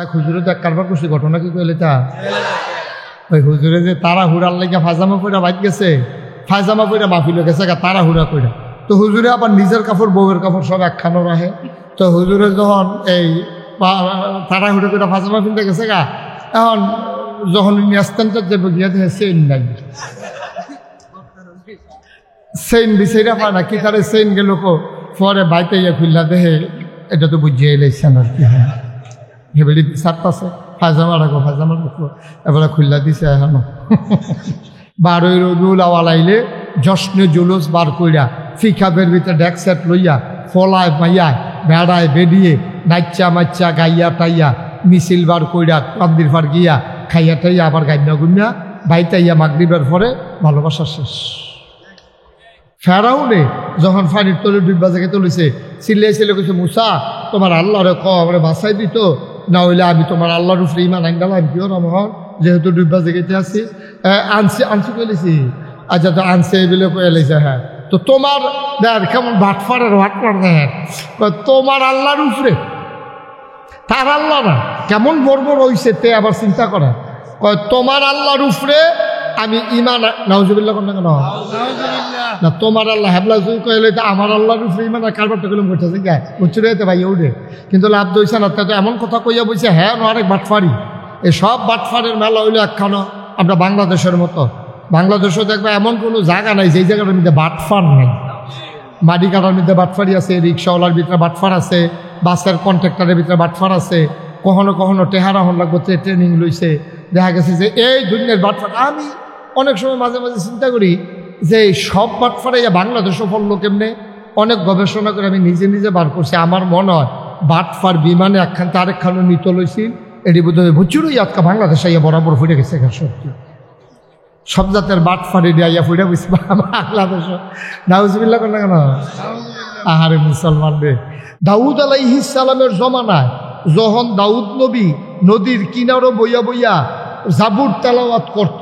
এক হুজুরে তো এক কারবার করছে, ঘটনা কি কইলে তা ওই হুজুরে যে তারা হুড়ার লেগে ফাজামা পইরা বাইক গেছে, ফাজামা পইরা মাহফিলে গেছে তারা হুড়া কইরা। তো হুজুরে আবার নিজের কাপড় বউয়ের কাপড় সব একখানো রাখে। তো হুজুরে যখন এই তারা হুড়া কইরা ফাজামা ফিনতে গেছে এখন যখন স্ট্যান্ডার যাবে গিয়া দেখে চেইন নাই, চেইন বিচাইরা পায় না, কি তারে চেইন গেল পরে বাইতে ইয়ে খুললা দেখে এটা তো বুঝিয়ে এলাইছেন আর কি। হ্যাঁ হেবেলি সারতাছে ফাজামা রাখো, ফাজামা রাখো, এবারে খুললা দিছে এখনো। 12 রবিউল আউয়াল আইলে জশ্নে জুলুস বার কইরা ফিকাবের ভিতরে ডেক সেট লইয়া ফলায় মাইয়া বেড়ায় বেরিয়ে নাচ্চা মাচ্চা গাইয়া টাইয়া মিছিল বার কইরা কান্দির ফার গিয়া খাইয়া টাইয়া আবার গাইনা গুন্না বাইতাইয়া মাগরিবের পরে ভালোবাসা শেষ। ফেরাউনে যখন ফানির তলে ডুববা জায়গায় তুলেছে চিল্লাই ছিল কিছু, মুসা তোমার আল্লাহরে কমরে বাসাই দিত, না হইলে আমি তোমার আল্লাহর উপরে ইমান আনলাম কিও না মহন, যেহেতু ডুববা জায়গাতে আছি আনছি কইলেছি। আচ্ছা তো আনছে বলে কইলেছে। হ্যাঁ তো তোমার দেখ কেমন ভাটফারের ভাটফার দেখেন, তোমার আল্লাহর উপরে, তার আল্লাহ না, কেমন বড় বড় হইছে তে আবার চিন্তা করে। তোমার আল্লাহর উপরে আমি ইমান, নাউজুবিল্লাহ কোন কেন না, তোমার আল্লাহ হেবলা জুই কইলে আমার আল্লাহর উপরে ইমান আর কারবারটা কলম করতেছে গায়ে উচ্চরে যেতে ভাই ওঠে, কিন্তু লাভ দইছে না। তো এমন কথা কইয়া বলছে হ্যাঁ অনেক বাটফারি। এই সব বাটফারের মেলা হইলে একখানো আমরা বাংলাদেশের মতো। বাংলাদেশও দেখবে এমন কোনো জায়গা নাই যেই জায়গাটার মধ্যে বাটফার নাই। মাটি কাটার মধ্যে বাটফারি আছে, রিক্সাওয়ালার ভিতরে বাটফার আছে, বাসের কন্ট্রাক্টরের ভিতরে বাটফার আছে, কখনো কখনো টেহারা হন লাগবো ট্রেনিং লইছে। দেখা গেছে যে এই দুনিয়ার বাটফার। আমি অনেক সময় মাঝে মাঝে চিন্তা করি যে সব বাটফারে বাংলাদেশও ফললো কেমনে। অনেক গবেষণা করে আমি নিজে নিজে বার করছি। আমার মনে হয় বাটফার বিমানে একখান আরেকখানো নিত লইছিল, এটি বোধ হয় ভুচুরই আজকে বাংলাদেশে ইয়া বরাবর ফুটে গেছে। সত্যি সব জাতের বাটফারি দিয়া ফুটে বুঝছি বাংলাদেশ। নাউজুবিল্লাহ কেন কেন আহারে মুসলমান রে, দাউদ আলাইহিস সালামের জমানায় যখন দাউদ নবী নদীর কিনারও বইয়া বইয়া জাবুর তেলাওয়াত করত,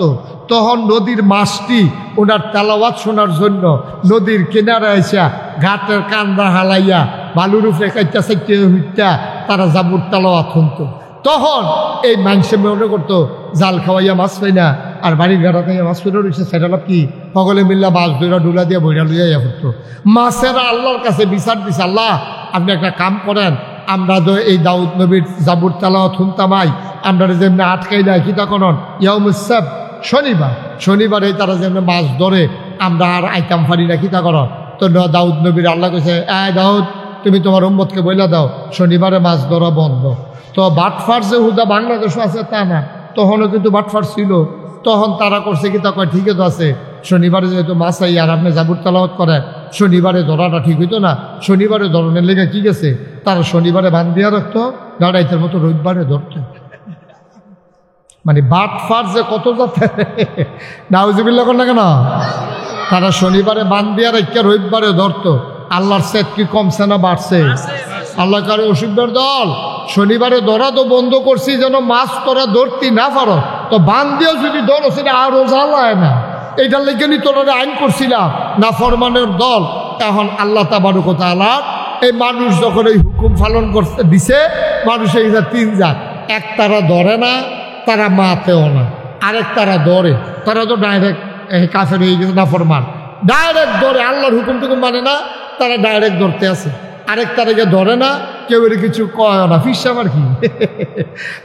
তখন নদীর মাছটি ওনার তেলাওয়াত শোনার জন্য নদীর কিনারে এসে ঘাটের কান্দা হালাইয়া বালুর উপরে কাইটা চাইতে হইতা তারা জাবুর তেলাওয়াত শুনত। তখন এই মানুষে মনে করতো জাল খাওয়াইয়া মাছ পাই না, আর বাড়ির ঘাটা খাইয়া মাছ পেয়ে রয়েছে, সেটা কি সকলে মিল্লা মাছ ধরা ডুলা দিয়ে বইরা লইয়া করতো। মাছেরা আল্লাহর কাছে বিচার দিছে, আল্লাহ আপনি একটা কাম করেন, আমরা তো এই দাউদ নবীর জাবুর তেলাওয়াত শুনতামাই, আমরা যেমনি আটকাই দেয় কিতা করন ইয়াউমুস সাbt শনিবারে তারা যেমনি মাছ ধরে আমরা আর আইতাম পারি না কিতা করন। তো দাউদ নবীর আল্লাহ কইছে দাউদ তুমি তোমার উম্মতকে বইলা দাও শনিবারে মাছ ধরা বন্ধ। তো বাটফার যে হুদা বাংলাদেশও আছে তা না, তখনও কিন্তু বাটফার ছিল। তখন তারা করছে কিতা কয় ঠিকই তো আছে, শনিবারে যেহেতু মাছ আই আর আপনি জাবুর তেলাওয়াত করেন, শনিবারে ধরাটা ঠিক হইতো না। শনিবারে ধরনের লেগে কি গেছে, তারা শনিবারে বান দিয়া রাখতো, দাঁড়াইতের মতো রবিবারে ধরতো। মানে বাটফার যে কত যাতে নাউজুবিল্লাহ না কেন, তারা শনিবারে বান দিয়া রাখা রবিবারে ধরতো। আল্লাহর সেট কি কমছে না বাড়ছে? আল্লাহ কারে অসুবিধার দল, শনিবারে ধরা তো বন্ধ করছি যেন মাছ তোরা ধরতি না পারো, তো বান দিয়েও যদি ধরো সেটা আরো জ্বালায় না। এইটার লেগে নি তোরা আইন করছিলাম না ফরমানের দল। এখন আল্লাহ তাবারক ওয়া তাআলা এই মানুষ যখন এই হুকুম পালন করতে দিছে, মানুষের এই তিন জাত, এক তারা ধরে না, তারা মাতেও না, আরেক তারা ধরে, তারা তো ডাইরেক্ট কাফের হয়ে গেছে না ফরমান, ডাইরেক্ট ধরে আল্লাহর হুকুম টুকুম মানে না, তারা ডাইরেক্ট ধরতে আছে। আরেক তারিখে ধরে না, কেউ এর কিছু কয় না। ফিরসাব আর কি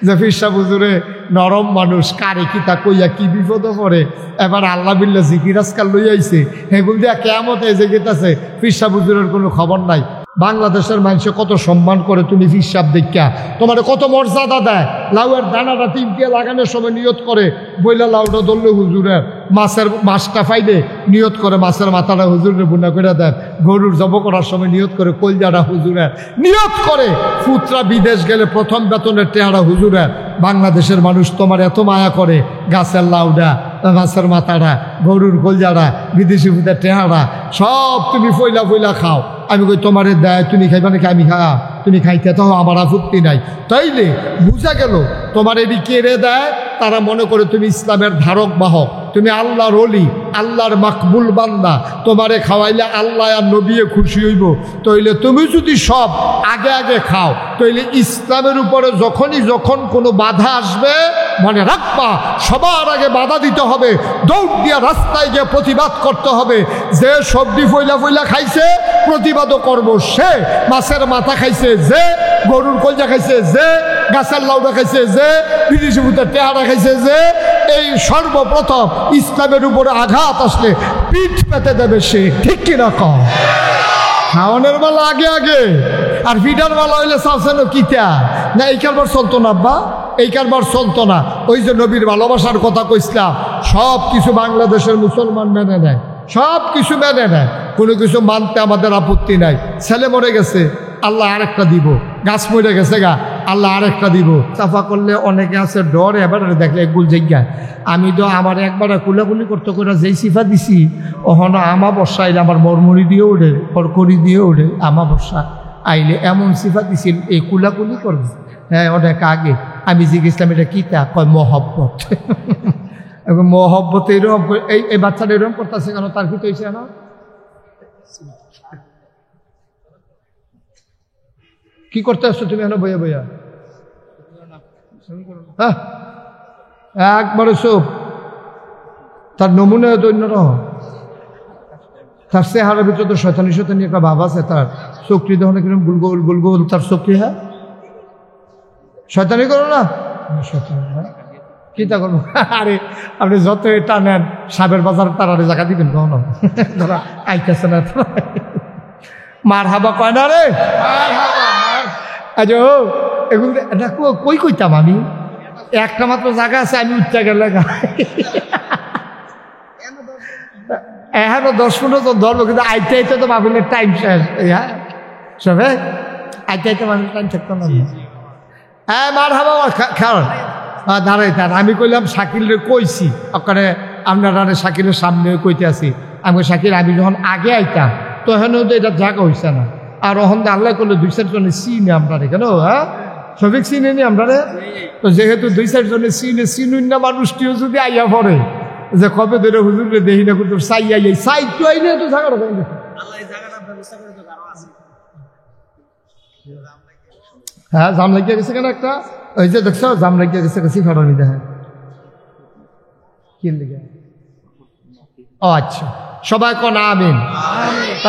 যে ফিরসাব হুজুরে নরম মানুষ, কারে কি তা কইয়া কি বিপদে পড়ে, এবার আল্লাহ বিল্লাহ জিকির আজকাল লই আইছে, হেগুল দিয়া কেমত এসে গেতেছে, ফিরসাব হুজুরের কোনো খবর নাই। বাংলাদেশের মানুষ কত সম্মান করে, তুমি ফিরসাব দেখা তোমার কত মর্যাদা দেয়। লাউয়ের দানাটা টিপকে লাগানোর সময় নিয়ত করে বইলা লাউটা ধরলে হুজুরের, মাছটা ফাইলে নিয়ত করে মাছের মাথাটা হুজুরের বুনা করে দেন, গরুর জব করার সময় নিয়ত করে কলজাটা হুজুরের, নিয়ত করে পুত্রা বিদেশ গেলে প্রথম বেতনের টেহারা হুজুরের। বাংলাদেশের মানুষ তোমার এত মায়া করে, গাছের লাউডা, মাছের মাথাটা, গরুর কলজাটা, বিদেশি ফুটের টেহারা সব তুমি ফইলা ফইলা খাও। আমি কই তোমারে দেয়, তুমি খাইবা নাকি আমি খাওয়া, তুমি খাইতে তো আমার আপত্তি নাই। তাইলে বুঝা গেল তোমার এটি কেড়ে দেয়, তারা মনে করে তুমি ইসলামের ধারক বাহক। তুমি আল্লাহর ওলি, আল্লাহর মাকবুল বান্দা, তোমারে খাওয়াইলে আল্লাহ আর নবীয়ে খুশি হইব। তইলে তুমি যদি সব আগে আগে খাও, তইলে ইসলামের উপরে যখন কোনো বাধা আসবে, মনে রাখবা সবার আগে বাধা দিতে হবে, দৌড় দিয়া রাস্তায় গিয়ে প্রতিবাদ করতে হবে। যে সবজি ফইলা ফইলা খাইছে প্রতিবাদও করব, সে মাছের মাথা খাইছে, যে গরুর কলজা খাইছে, যে গাছের লাউডা খাইছে, যে বিদেশি ভূতের টেহারা খাইছে, যে এই সর্বপ্রথম ইসলামের উপরে আঘাত আসলে পিঠ পেতে দেবে সে। ঠিক কিনা কম? খাওয়ানোর বেলা আগে আগে, আর ফিডার বেলা হইলে চাচ্ছেন কিতা না, এই কারবার চলতো না আব্বা, এই কারবার চলতো না। ওই যে নবীর ভালোবাসার কথা কইছিলাম, সব কিছু বাংলাদেশের মুসলমান মেনে নেয়, সব কিছু মেনে নেয়, কোনো কিছু মানতে আমাদের আপত্তি নাই। ছেলে মরে গেছে, আল্লাহ আরেকটা দিব, গাছ মরে গেছে গা, আল্লাহ আরেকটা দিব। চাফা করলে অনেকে আছে ডর, এবার দেখলে একগুল জায়গায় আমি তো আমার একবারে কুলাকুলি করতে করে যেই সিফা দিছি, ওখানে আমা বর্ষা আইলে আমার মরমরি দিয়ে ওঠে, কড়কড়ি দিয়ে ওঠে, আমা বর্ষা আইলে এমন সিফা দিছিল এই কুলাকুলি করবে। হ্যাঁ, অনেক আগে আমি জিজ্ঞেসলাম এটা কী, তা কয় মহব্বত। মহব্বত এরকম, এই বাচ্চাটা এরকম করতেছে কেন, তার কি হয়েছে না? কি করতে আসছো তুমি এখন বইয়া বইয়া? হ্যাঁ, একবারে সব তার নমুনা দৈন্যরহ, তার চেহারার ভিতরে তো শয়তানি শয়তানি একটা ভাব আছে, তার চোখটি দেখো না কিরকম গুলগোল গুলগোল তার চোখটি। হ্যাঁ, শয়তানি করো না, শয়তানি কি তা করবো? আরে আপনি যত এটা নেন সাবের বাজার তার আরে জায়গা দিবেন কখনো? ধরা আইতেছে না, মার হাবা কয় না রে, আচ্ছা এগুলো কই কইতাম আমি, একটা মাত্র জায়গা আছে, আমি উঠতে গেলে এখনো 10-15 জন ধরবো, কিন্তু আইতে আইতে তো ভাবিলে টাইম শেষ। হ্যাঁ সবে আইতে আইতে ভাবিলে টাইম থাকতো না। হ্যাঁ, মার হাবা খাওয়ান দাঁড়াই তার। আমি কইলাম শাকিলরে কইছি, ওখানে আপনারা শাকিলের সামনে কইতে আছি, আমি শাকিল আমি যখন আগে আইতাম তখনও তো এটা জায়গা হয়েছে না, আর ওখান আল্লাহ করলে 2-4 জনে চিনি আমরা কেন? হ্যাঁ, সবিক চিনি নি আমরা, তো যেহেতু 2-4 জনে চিনুন না, মানুষটিও যদি আইয়া পড়ে যে কবে ধরে হুজুরে দেখি না, কিন্তু চাই আইয়াই চাই তো আইলে তো জায়গা হ্যাঁ, জাম লাগিয়ে গেছে কেন একটা, ওই যে দেখছো জাম লাগিয়ে গেছে কাছে ফাটানি দেখেন কি লিখে। ও আচ্ছা, সবাই কোন আমিন।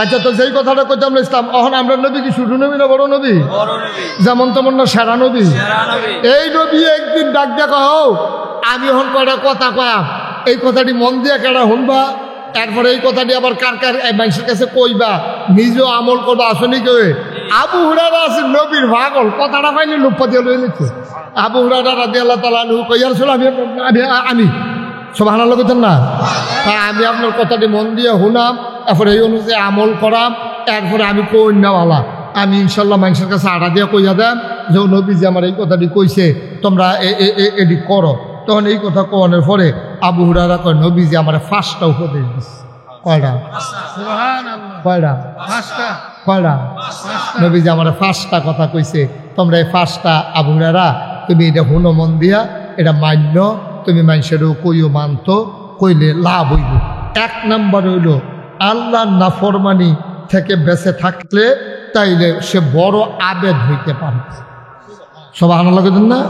আচ্ছা, তো যেই কথাটা কইতাম ইসলাম, এখন আমরা নবী কি ছোট নবী না বড় নবী? যেমন তেমন না, সেরা নবী। এই নবী একদিন ডাক দেখা হও, আমি এখন কয়টা কথা কয়াম, এই কথাটি মন দিয়ে কেনা শুনবা, এরপরে এই কথাটি আবার কার কার মানুষের কাছে কইবা, নিজেও আমল করবা। আসলে কেউ আবু হুরায়রা আছে নবীর পাগল, কথাটা পাইলে লুপ্পা দিয়ে লই নিচ্ছে। আবু হুরায়রা রাদিয়াল্লাহু তাআলা আনহু কইয়া রাসূল আমি সুবহানাল্লাহ কইতেন না, আমি আপনার কথাটি মন দিয়ে শুনাম, এরপরে এই অনুযায়ী আমল করাম, এরপরে আমি কই নেওয়ালা, আমি ইনশাল্লাহ মানুষের কাছে আড়া দিয়ে কইয়া দেন যে নবী যে আমার এই কথাটি কইছে, তোমরা এটি করো। তখন এই কথা কওয়ানোর পরে আবু হুরায়রা কয় নবী যে আমার 5টা উপদেশ দিচ্ছে। কয়টা? কয়টা? 5টা। নবী যে আমার 5টা কথা কইছে, তোমরা এই 5টা আবু হুরায়রা তুমি এটা হুনো মন দিয়া, এটা মান্য, তুমি মানুষেরও কইও মানত, কইলে লাভ হইব। 1 নম্বর হইল আল্লাহর নাফরমানি থেকে বেঁচে থাকলে তাইলে সে বড় আবেদ হইতে পারে। সুবহানাল্লাহ কইতেন না?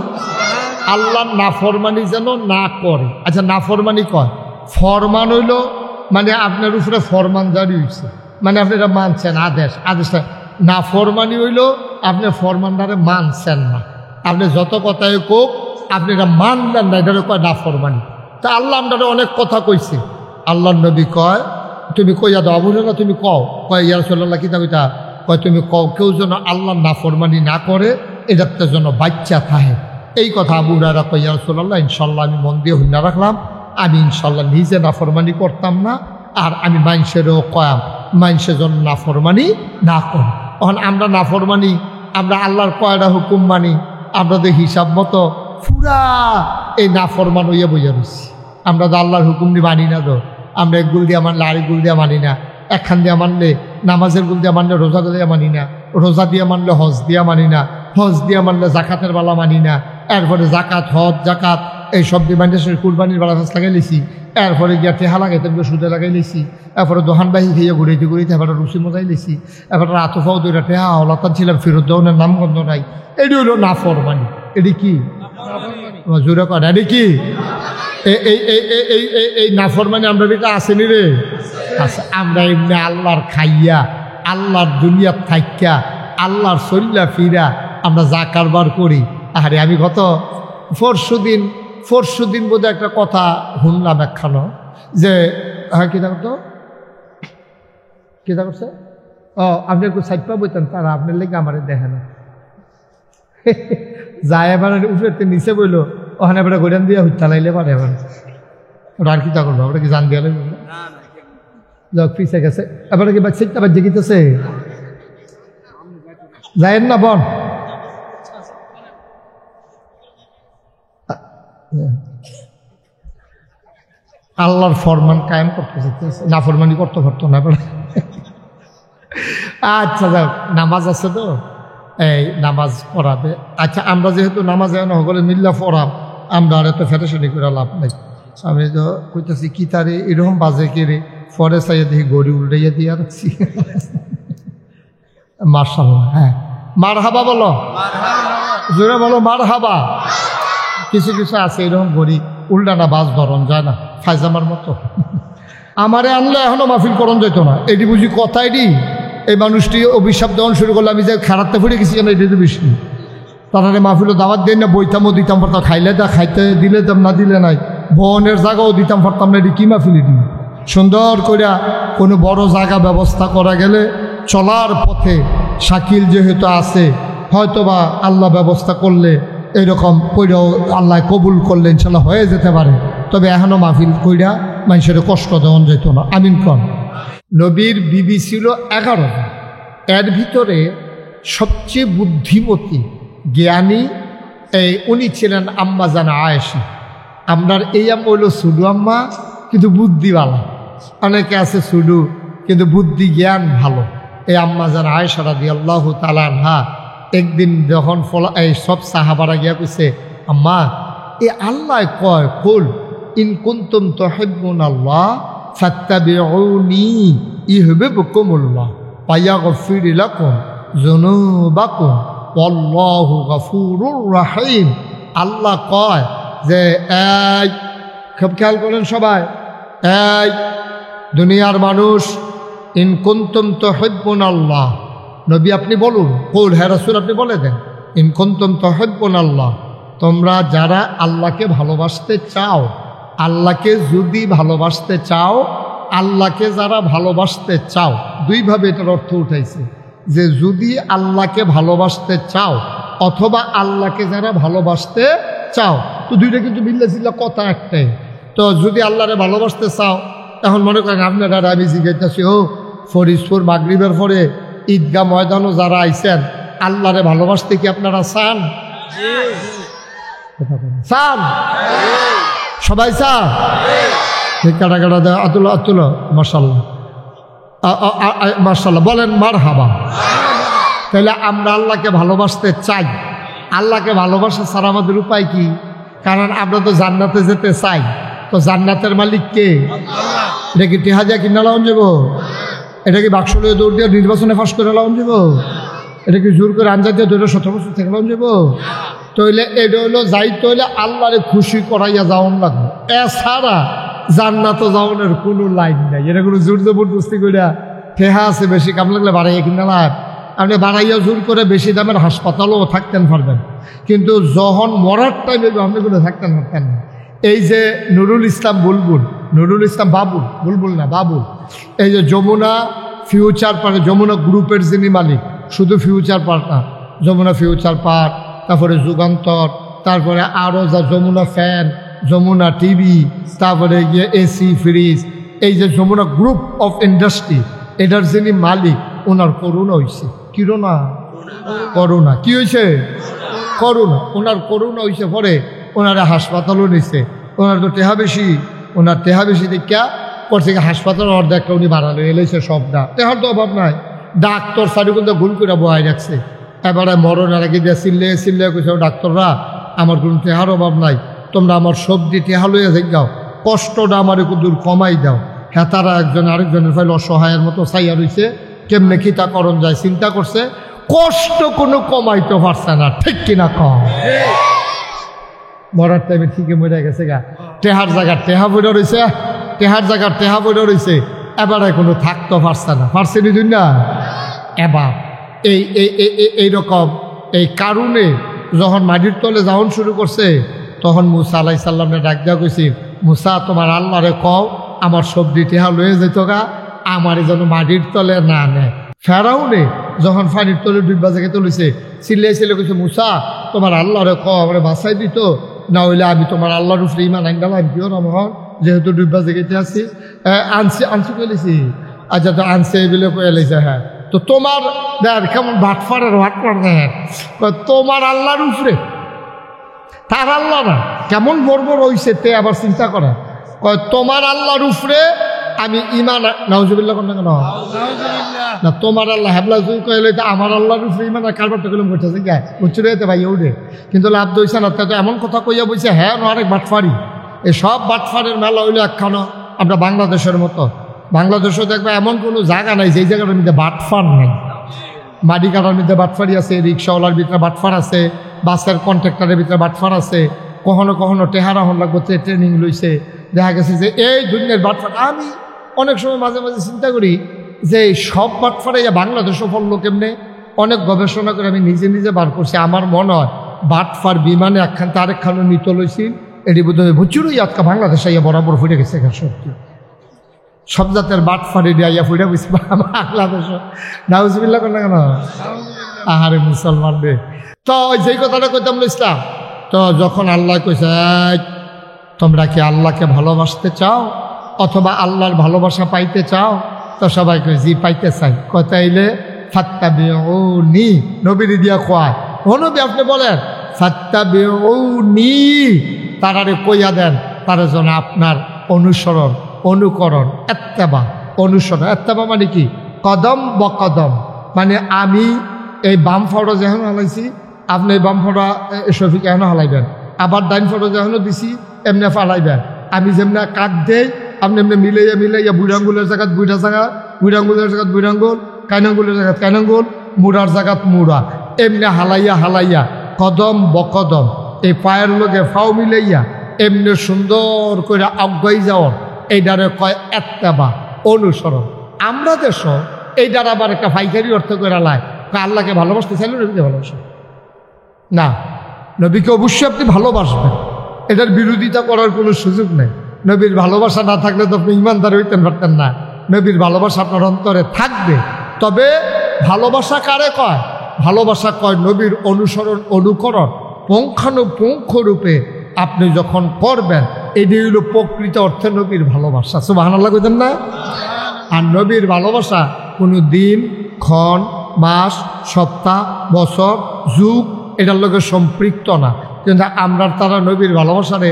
আল্লাহর নাফরমানি যেন না করে। আচ্ছা, নাফরমানি কয়, ফরমান হইল মানে আপনার উপরে ফরমান জারি হয়েছে, মানে আপনি এটা মানছেন, আদেশটা। নাফরমানি হইল আপনি ফরমানটারে মানছেন না, আপনি যত কথাই কোক আপনি এটা মানলেন না, এটারে কয় নাফরমানি। তা আল্লাহ আপনারা অনেক কথা কইছে, আল্লাহর নবী কয় তুমি কইয়া দাও, আবু হুরায়রা তুমি কও, কয় ইয়া রাসূলুল্লাহ কিতা কইতা, কয় তুমি কও কেউ যেন আল্লাহর নাফরমানি না করে, এটাতে যেন বাচ্চা থাকে। এই কথা আবু হুরায়রা কয় ইয়া রাসূলুল্লাহ ইনশাল্লাহ আমি মন দিয়ে হুন্না রাখলাম, আমি ইনশাল্লাহ নিজে নাফরমানি করতাম না, আর আমি মানুষেরও কয়াম মানুষের জন্য নাফরমানি না করে। তখন আমরা নাফরমানি, আমরা আল্লাহর কয়টা হুকুম মানি, আমরা তো হিসাব মতো পুরা এই নাফরমান হইয়া বইয়া রয়েছি। আমরা তো আল্লাহর হুকুম দিয়ে মানি না, তো আমরা এক গুল দিয়ে মানলে আরেক গুল দিয়ে মানি না, একখান দিয়ে মানলে নামাজের গুল দিয়ে মানলে রোজা দিয়ে মানি না, রোজা দিয়ে মানলে হজ দিয়া মানি না, হজ দিয়ে মানলে জাকাতের বেলা মানি না, এরপরে জাকাত হজ জাকাত এই সব ডিমান্ডের কুরবানির বেলা ফাঁস লাগাই লিছি, এরপরে গিয়া টেহা লাগাইতে সুদে লাগাই লিছি, এরপরে দোহান বাহি খেয়ে ঘুরাইতে ঘুরাইতে এবার রুচি মজাই লিছি, এবার আতফাও দুইটা টেহা হলাতান ছিলাম, ফেরত দেওয়ানের নামগন্ধ নাই। এটি হলো নাফরমানি। এটি কি জোরে করে? এটি কি এই নাফরমানি আমরা এটা আসেনি রে? আচ্ছা, আমরা এমনি আল্লাহর খাইয়া, আল্লাহর দুনিয়ার থাইকা, আল্লাহর চল্লা ফিরা আমরা যা কারবার করি। আরে আমি গত পরশু দিন বোধহয় একটা কথা শুনলাম একখানো, যে হ্যাঁ কিতা করতো, কিতা করছে, আপনি একটু সাইড পা বইতেন, তারা আপনার লেগে আমার দেখে না যায় এবার উপরে নিচে বইলো, ওখানে এবার গোড়ান দিয়ে হত্যা লাইলে পারে। এবার ওরা আর কিতা করবো, ওটা কি জান দিয়ে লাগবে, যাক পিছিয়ে গেছে। এবার কি সিটটা বাজে গিতেছে, যায়েন না বন। আল্লাহর ফরমান কায়েম করতে চাইতেছে, নাফরমানি করতে পারতো না। আচ্ছা যাক, নামাজ আছে তো, এই নামাজ পড়াবে। আচ্ছা, আমরা যেহেতু নামাজ এখন সকলে মিল্লা পড়াম, আমরা আর এত ফেটাশনি করে লাভ নাই। আমি তো কইতেছি কি তারে এরকম বাজে কেড়ে পরে চাইয়া দেখি গড়ি উল্টাইয়া দিয়ে রাখছি। মার্শাল্লাহ, হ্যাঁ মার হাবা বলো, জোরে বলো মার হাবা। কিছু কিছু আছে এরকম গড়ি উল্টানা বাজ ধরন যায় না, ফাইজামার মতো। আমারে আনলে এখনো মাহফিল করণ যেত না, এটি বুঝি কথা। এটি এই মানুষটি অভিশাপ দেওয়ান শুরু করলে, আমি যে খারাপতে ফুটে গেছি কেন, এটি তো বেশি। তারা মাহফিলও দাওয়াত দেন না, বইতামও দিতাম পারতাম, খাইলে দা খাইতে দিলে দাম, না দিলে নাই। বনের জায়গাও দিতাম পারতাম না, এটি কি মাহফিল? এটি সুন্দর করে কোনো বড় জায়গা ব্যবস্থা করা গেলে, চলার পথে শাকিল যেহেতু আছে, হয়তোবা আল্লাহ ব্যবস্থা করলে এরকম কইরাও আল্লাহ কবুল করলে ইনশাল্লাহ হয়ে যেতে পারে। তবে এখনও মাহফিল কইরা মানুষের কষ্ট দেওয়া যেত না। আমিন কম। নবীর বিবি ছিল 11টা, এর ভিতরে সবচেয়ে বুদ্ধিমতী জ্ঞানী উনি ছিলেন আম্মা জানা আয়েশা। আপনার এই আম্মা হইল সুডু আম্মা, কিন্তু বুদ্ধিওয়ালা। অনেকে আছে সুডু কিন্তু বুদ্ধি জ্ঞান ভালো। এই আম্মা জানা আয়েশা রাদিয়াল্লাহু তাআলা আনহা একদিন যখন এই সব সাহাবারা গিয়া কইছে, আম্মা এ আল্লাহ কয় কুল ইন কুনতুম তুহিব্বুনাল্লাহ ফাত্তাবিউনি ইউহিব্বুকুমুল্লাহ ওয়া ইয়াগফির লাকুম যুনুবাকুম ওয়াল্লাহু গফুরুর রহিম। আল্লাহ কয় যে, এই খুব খেয়াল করেন সবাই, এই দুনিয়ার মানুষ, ইন কুনতুম তুহিব্বুনাল্লাহ, নবী আপনি বলুন, কুল হে রাসূল আপনি বলে দেন, ইন কুনতুম তুহিব্বুনাল্লাহ, তোমরা যারা আল্লাহকে ভালোবাসতে চাও, আল্লাহকে যদি ভালোবাসতে চাও, আল্লাহকে যারা ভালোবাসতে চাও, দুইভাবে এটার অর্থ উঠাইছে, যে যদি আল্লাহকে ভালোবাসতে চাও অথবা আল্লাহকে যারা ভালোবাসতে চাও, তো দুইটা কিন্তু মিল্লা জিল্লা কথা একটাই। তো যদি আল্লাহরে ভালোবাসতে চাও, এখন মনে করেন আপনারা আমি জিজ্ঞাসা, ও ফরিদপুর মাগরিবের পরে ঈদগাহ ময়দানও যারা আইছেন, আল্লাহরে ভালোবাসতে কি আপনারা চান? চান? সবাই চান? কাটা কাটা দেয়, আতুল আতুল, মাশাল্লাহ মাশাল্লাহ বলেন মার হাবা। তাহলে আমরা আল্লাহকে ভালোবাসতে চাই। আল্লাহকে ভালোবাসা ছাড়া আমাদের উপায় কি? কারণ আমরা তো জান্নাতে যেতে চাই, তো জান্নাতের মালিক কে? এটা কি টেহাজা কিনা লাউন যাব? এটা কি বাক্স লিয়ে দৌড় দিয়ে নির্বাচনে ফাঁস করে লাউন যাব? এটা কি জোর করে আনজাদ দিয়ে 17 বছর থেকে লাউন যাব? তইলে এটা হইলো যাইতে হইলে আল্লাহরে খুশি করাইয়া যাওয়ান লাগবে, এছাড়া জান্নাতে যাওয়ানোর কোনো লাইন নাই। এটা কোনো জোর জবরদস্তি করিয়া ঠেহা আছে বেশি কাম লাগলে বাড়াইয়া কিনা লাভ, আপনি বাড়াইয়া জোর করে বেশি দামের হাসপাতালও থাকতেন পারবেন, কিন্তু যখন মরার টাইমে আপনি কোনো থাকতেন পারতেন না। এই যে নুরুল ইসলাম বুলবুল, নুরুল ইসলাম বাবুল, বুলবুল না বাবুল, এই যে যমুনা ফিউচার পার্ক, যমুনা গ্রুপের যিনি মালিক, শুধু ফিউচার পার্ক না, যমুনা ফিউচার পার্ক, তারপরে যুগান্তর, তারপরে আরও যা যমুনা ফ্যান, যমুনা টিভি, তারপরে গিয়ে এসি ফ্রিজ, এই যে যমুনা গ্রুপ অফ ইন্ডাস্ট্রি, এটার যিনি মালিক, ওনার করোনা হয়েছে। কিরোনা? করোনা। কি হয়েছে? করোনা। ওনার করোনা হয়েছে, পরে ওনারা হাসপাতালও নিছে। ওনার তো টেহা বেশি, ওনার টেহা বেশি দেখা পর থেকে হাসপাতাল অর্ধেকটা উনি বাড়ালো, এলেছে সবটা, টেহার তো অভাব নাই। ডাক্তার সারিগুলো ভুল করে বহাই রাখছে, এবারে মরণ আর আগে দিয়ে চিল্লে চিল্লে কইছে, ডাক্তাররা আমার কোনো টেহার অভাব নাই, তোমরা আমার সবজি টেহা লইয়া যাও, কষ্টটা আমার একটু দূর কমাই দাও। হ্যাঁ, তারা একজন আরেকজনের ফাইল অসহায়ের মতো চাইয়া রইছে, কেমনে খিতা করণ যায় চিন্তা করছে, কষ্ট কোনো কমাইতে পারছে না। ঠিক কিনা কম? মরার টাইমে ঠিকই মরে গেছে গা, টেহার জায়গার টেহা বইটা রয়েছে, টেহার জায়গার টেহা বইটা রয়েছে, এবারে কোনো থাকতে পারছে না। পারছে নি না? এবার এইরকম এই কারণে যখন মাটির তলে যাওয়ান শুরু করছে, তখন মুসা আলাইহিস সালামকে ডাক দেওয়া কইছি, মুসা তোমার আল্লাহরে কও আমার সবজি টেহা লয়ে যেত গা, আমার যেন মাটির তলে না নেয়। ফেরাউনে যখন পানির তলে ডুববা জায়গায় তুলেছে, চিল্লাইছিল কইছে, মুসা তোমার আল্লাহরে কও আমার বাঁচাই দিত, না হইলে আমি তোমার আল্লাহর উপরে ইমান আইন গেলাম, কিয় না মহন, যেহেতু ডুববা জায়গাতে আছি। আনছি কইলেছি, আচ্ছা তো আনছে বলে কইলেছে। হ্যাঁ, তো তোমার দেখ কেমন ভাটফারের ভাটফার দেখেন, তোমার আল্লাহর উপরে, তার আল্লাহ না, কেমন বড় হইছে তে আবার চিন্তা করা। তোমার আল্লাহর উপরে আমি ইমান, নাউজুবিল্লাহ কেন না, তোমার আল্লাহ হেবলা তুই কইলে আমার আল্লাহর উপরে ইমান আর কারবারটা কলম করতেছে গা উচ্চরে যেতে ভাই ওরে, কিন্তু লাভ দইছে না। তো এমন কথা কইয়া বলছে, হ্যাঁ অনেক বাটফারি, এই সব বাটফারের মেলা হইলে একখানো আমরা বাংলাদেশের মতো। বাংলাদেশও দেখবে এমন কোনো জায়গা নাই যেই জায়গাটার মধ্যে বাটফার নেই। মাটি কাটার মধ্যে বাটফারি আছে, রিক্সাওয়ালার ভিতরে বাটফার আছে, বাসের কন্ট্রাক্টরের ভিতরে বাটফার আছে, কখনো কখনো টেহারা হন লাগবো ট্রেনিং লইছে। দেখা গেছে যে এই দুনিয়ার বাটফার। আমি অনেক সময় মাঝে মাঝে চিন্তা করি যে সব বাটফারে বাংলাদেশও পড়লো কেমনে। অনেক গবেষণা করে আমি নিজে নিজে বার করছি। আমার মনে হয় বাটফার বিমানে একখান তো আরেকখানে নিত লইছি, এটি বোধ হয় ভুচুরই আজকে বাংলাদেশে আইয়া বরাবর ফুটে গেছে। সত্যি সব জাতের বাটফারি আইয়া ফুটে গেছে বাংলাদেশ। নাউজুবিল্লাহ কেন কেন আহারে মুসলমান রে। তো যেই কথাটা কইতাম ইসলাম, তো যখন আল্লাহ কইছে তোমরা কি আল্লাহকে ভালোবাসতে চাও অথবা আল্লাহর ভালোবাসা পাইতে চাও, তো সবাই কই জি পাইতে চাই। কথাইলে ফাত্তাবিউনি, নবীর দিয়া কয়, ও নবী আপনি বলেন ফাত্তাবিউনি, তারারে কইয়া দেন তারা যেন আপনার অনুসরণ, অনুকরণ, এত্তেবা, অনুসরণ। এত্তেবা মানে কি? কদম বকদম, মানে আমি এই বাম ফটো যেন হালাইছি, আপনি এই বাম ফটো শফিক এখনো হালাইবেন, আবার ডাইন ফটো যেন দিছি এমনি ফালাইবেন। আমি যেমনি কাঠ দেই আপনি এমনি মিলাইয়া মিলাইয়া বুড়াঙ্গুলের জায়গাত বুড়া জায়গা, বুড়াঙ্গুলের জায়গাত বুড়াঙ্গুল, কাইনাঙ্গুলের জায়গাত কাইনাঙ্গুল, মুড়ার জায়গাত মুড়া, এমনি হালাইয়া হালাইয়া কদম বকদম এই পায়ের লোকে ফাও মিলাইয়া এমনি সুন্দর করে আগাই যাওয়ার, এইটারে কয় এত্তেবা, অনুসরণ। আমরা দেশ এইটার আবার একটা ফাইকারি অর্থ করে লাই, আল্লাহকে ভালোবাসতে চাইলে নবীকে ভালোবাসেন না, নবীকে অবশ্যই আপনি ভালোবাসবেন, এটার বিরোধিতা করার কোনো সুযোগ নেই। নবীর ভালোবাসা না থাকলে তো আপনি ইমানদার হইতেন পারতেন না। নবীর ভালোবাসা আপনার অন্তরে থাকবে। তবে ভালোবাসা কারে কয়? ভালোবাসা কয় নবীর অনুসরণ, অনুকরণ পুঙ্খানুপুঙ্খ রূপে আপনি যখন করবেন, এটি হইল প্রকৃত অর্থে নবীর ভালোবাসা। সুবহানাল্লাহ কইতেন না? আর নবীর ভালোবাসা কোনো দিন, ক্ষণ, মাস, সপ্তাহ, বছর, যুগ এটার লোকে সম্পৃক্ত না। কিন্তু আমরা তারা নবীর ভালোবাসারে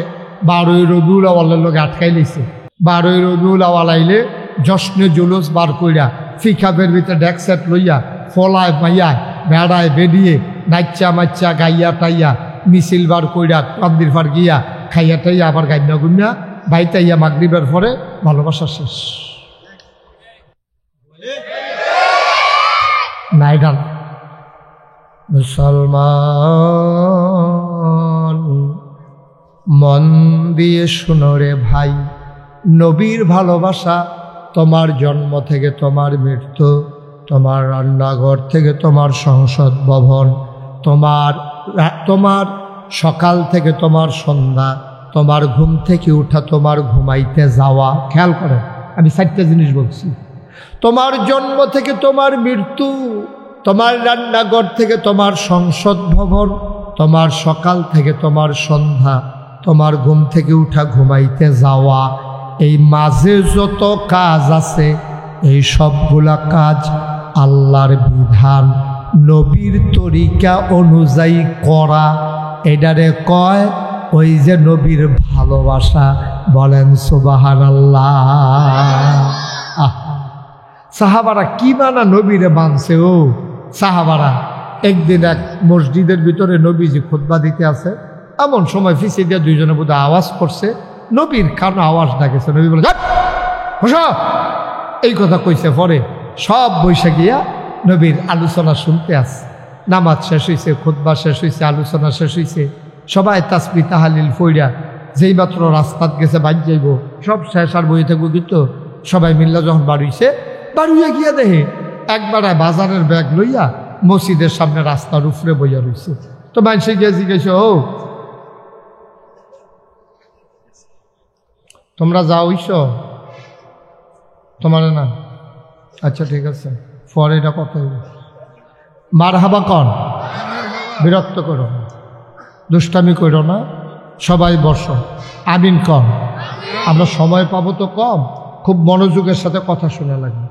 12ই রবিউল আওয়ালের লোকে আটকাই লিছে। 12ই রবিউল আওয়াল আইলে জশ্নে জুলুস বার কইরা, ফিকাবের ভিতরে ডেক সেট লইয়া, ফলায় মাইয়ায়, ভেড়ায় বেরিয়ে, নাচ্চা মাচ্চা গাইয়া টাইয়া, মিছিল বার কইরা, কান্দির ফার গিয়া খাইয়া টাইয়া, আবার গাইনা গুন্না বাইতাইয়া মাগরিবের পরে ভালোবাসা শেষ। নাইডান মুসলমান মন দিয়ে শুনো রে ভাই, নবীর ভালোবাসা তোমার জন্ম থেকে তোমার মৃত্যু, তোমার রান্নাঘর থেকে তোমার সংসদ ভবন, তোমার সকাল থেকে তোমার সন্ধ্যা, তোমার ঘুম থেকে উঠা, তোমার ঘুমাইতে যাওয়া। খেয়াল করেন, আমি 4টা জিনিস বলছি। তোমার জন্ম থেকে তোমার মৃত্যু, তোমার রান্নাঘর থেকে তোমার সংসদ ভবন, তোমার সকাল থেকে তোমার সন্ধ্যা, তোমার ঘুম থেকে উঠা, ঘুমাইতে যাওয়া, এই মাঝে যত কাজ আছে এই সবগুলা কাজ আল্লাহর বিধান, নবীর তরিকা অনুযায়ী করা, এটারে কয় ওই যে নবীর ভালোবাসা। বলেন সুবহানাল্লাহ। সাহাবারা কি মানা নবীরে মানছে। ও সাহাবারা একদিন এক মসজিদের ভিতরে নবীজি খুতবা দিতে আছে, এমন সময় ফিসে দিয়ে দুইজনে বোধ আওয়াজ করছে, নবীর কারণে আওয়াজ ডাকেছে। নবী বলে বসো, এই কথা কইছে। পরে সব বৈশা গিয়া নবীর আলোচনা শুনতে আসছে। নামাজ শেষ হয়েছে, খুতবা শেষ হয়েছে, আলোচনা শেষ হয়েছে। সবাই তাসবিহ তাহলিল ফইরা যেই মাত্র রাস্তাত গেছে বাড়ি যাইব, সব শেষ আর বই থাকবো। কিন্তু সবাই মিল্লা যখন বাড়িছে, বাড়িয়ে গিয়া দেখে একবার বাজারের ব্যাগ লইয়া মসজিদের সামনে রাস্তার উপরে বইয়া রয়েছে। তো মানুষে গিয়ে জিজ্ঞেস, ও তোমরা যাও হইছ? তোমার না? আচ্ছা ঠিক আছে, পরে এটা কথা হইব। মার হাবা কন, বিরক্ত করো, দুষ্টামি করো না, সবাই বসো, আমিন কন। আমরা সময় পাবো তো কম, খুব মনোযোগের সাথে কথা শোনা লাগবে।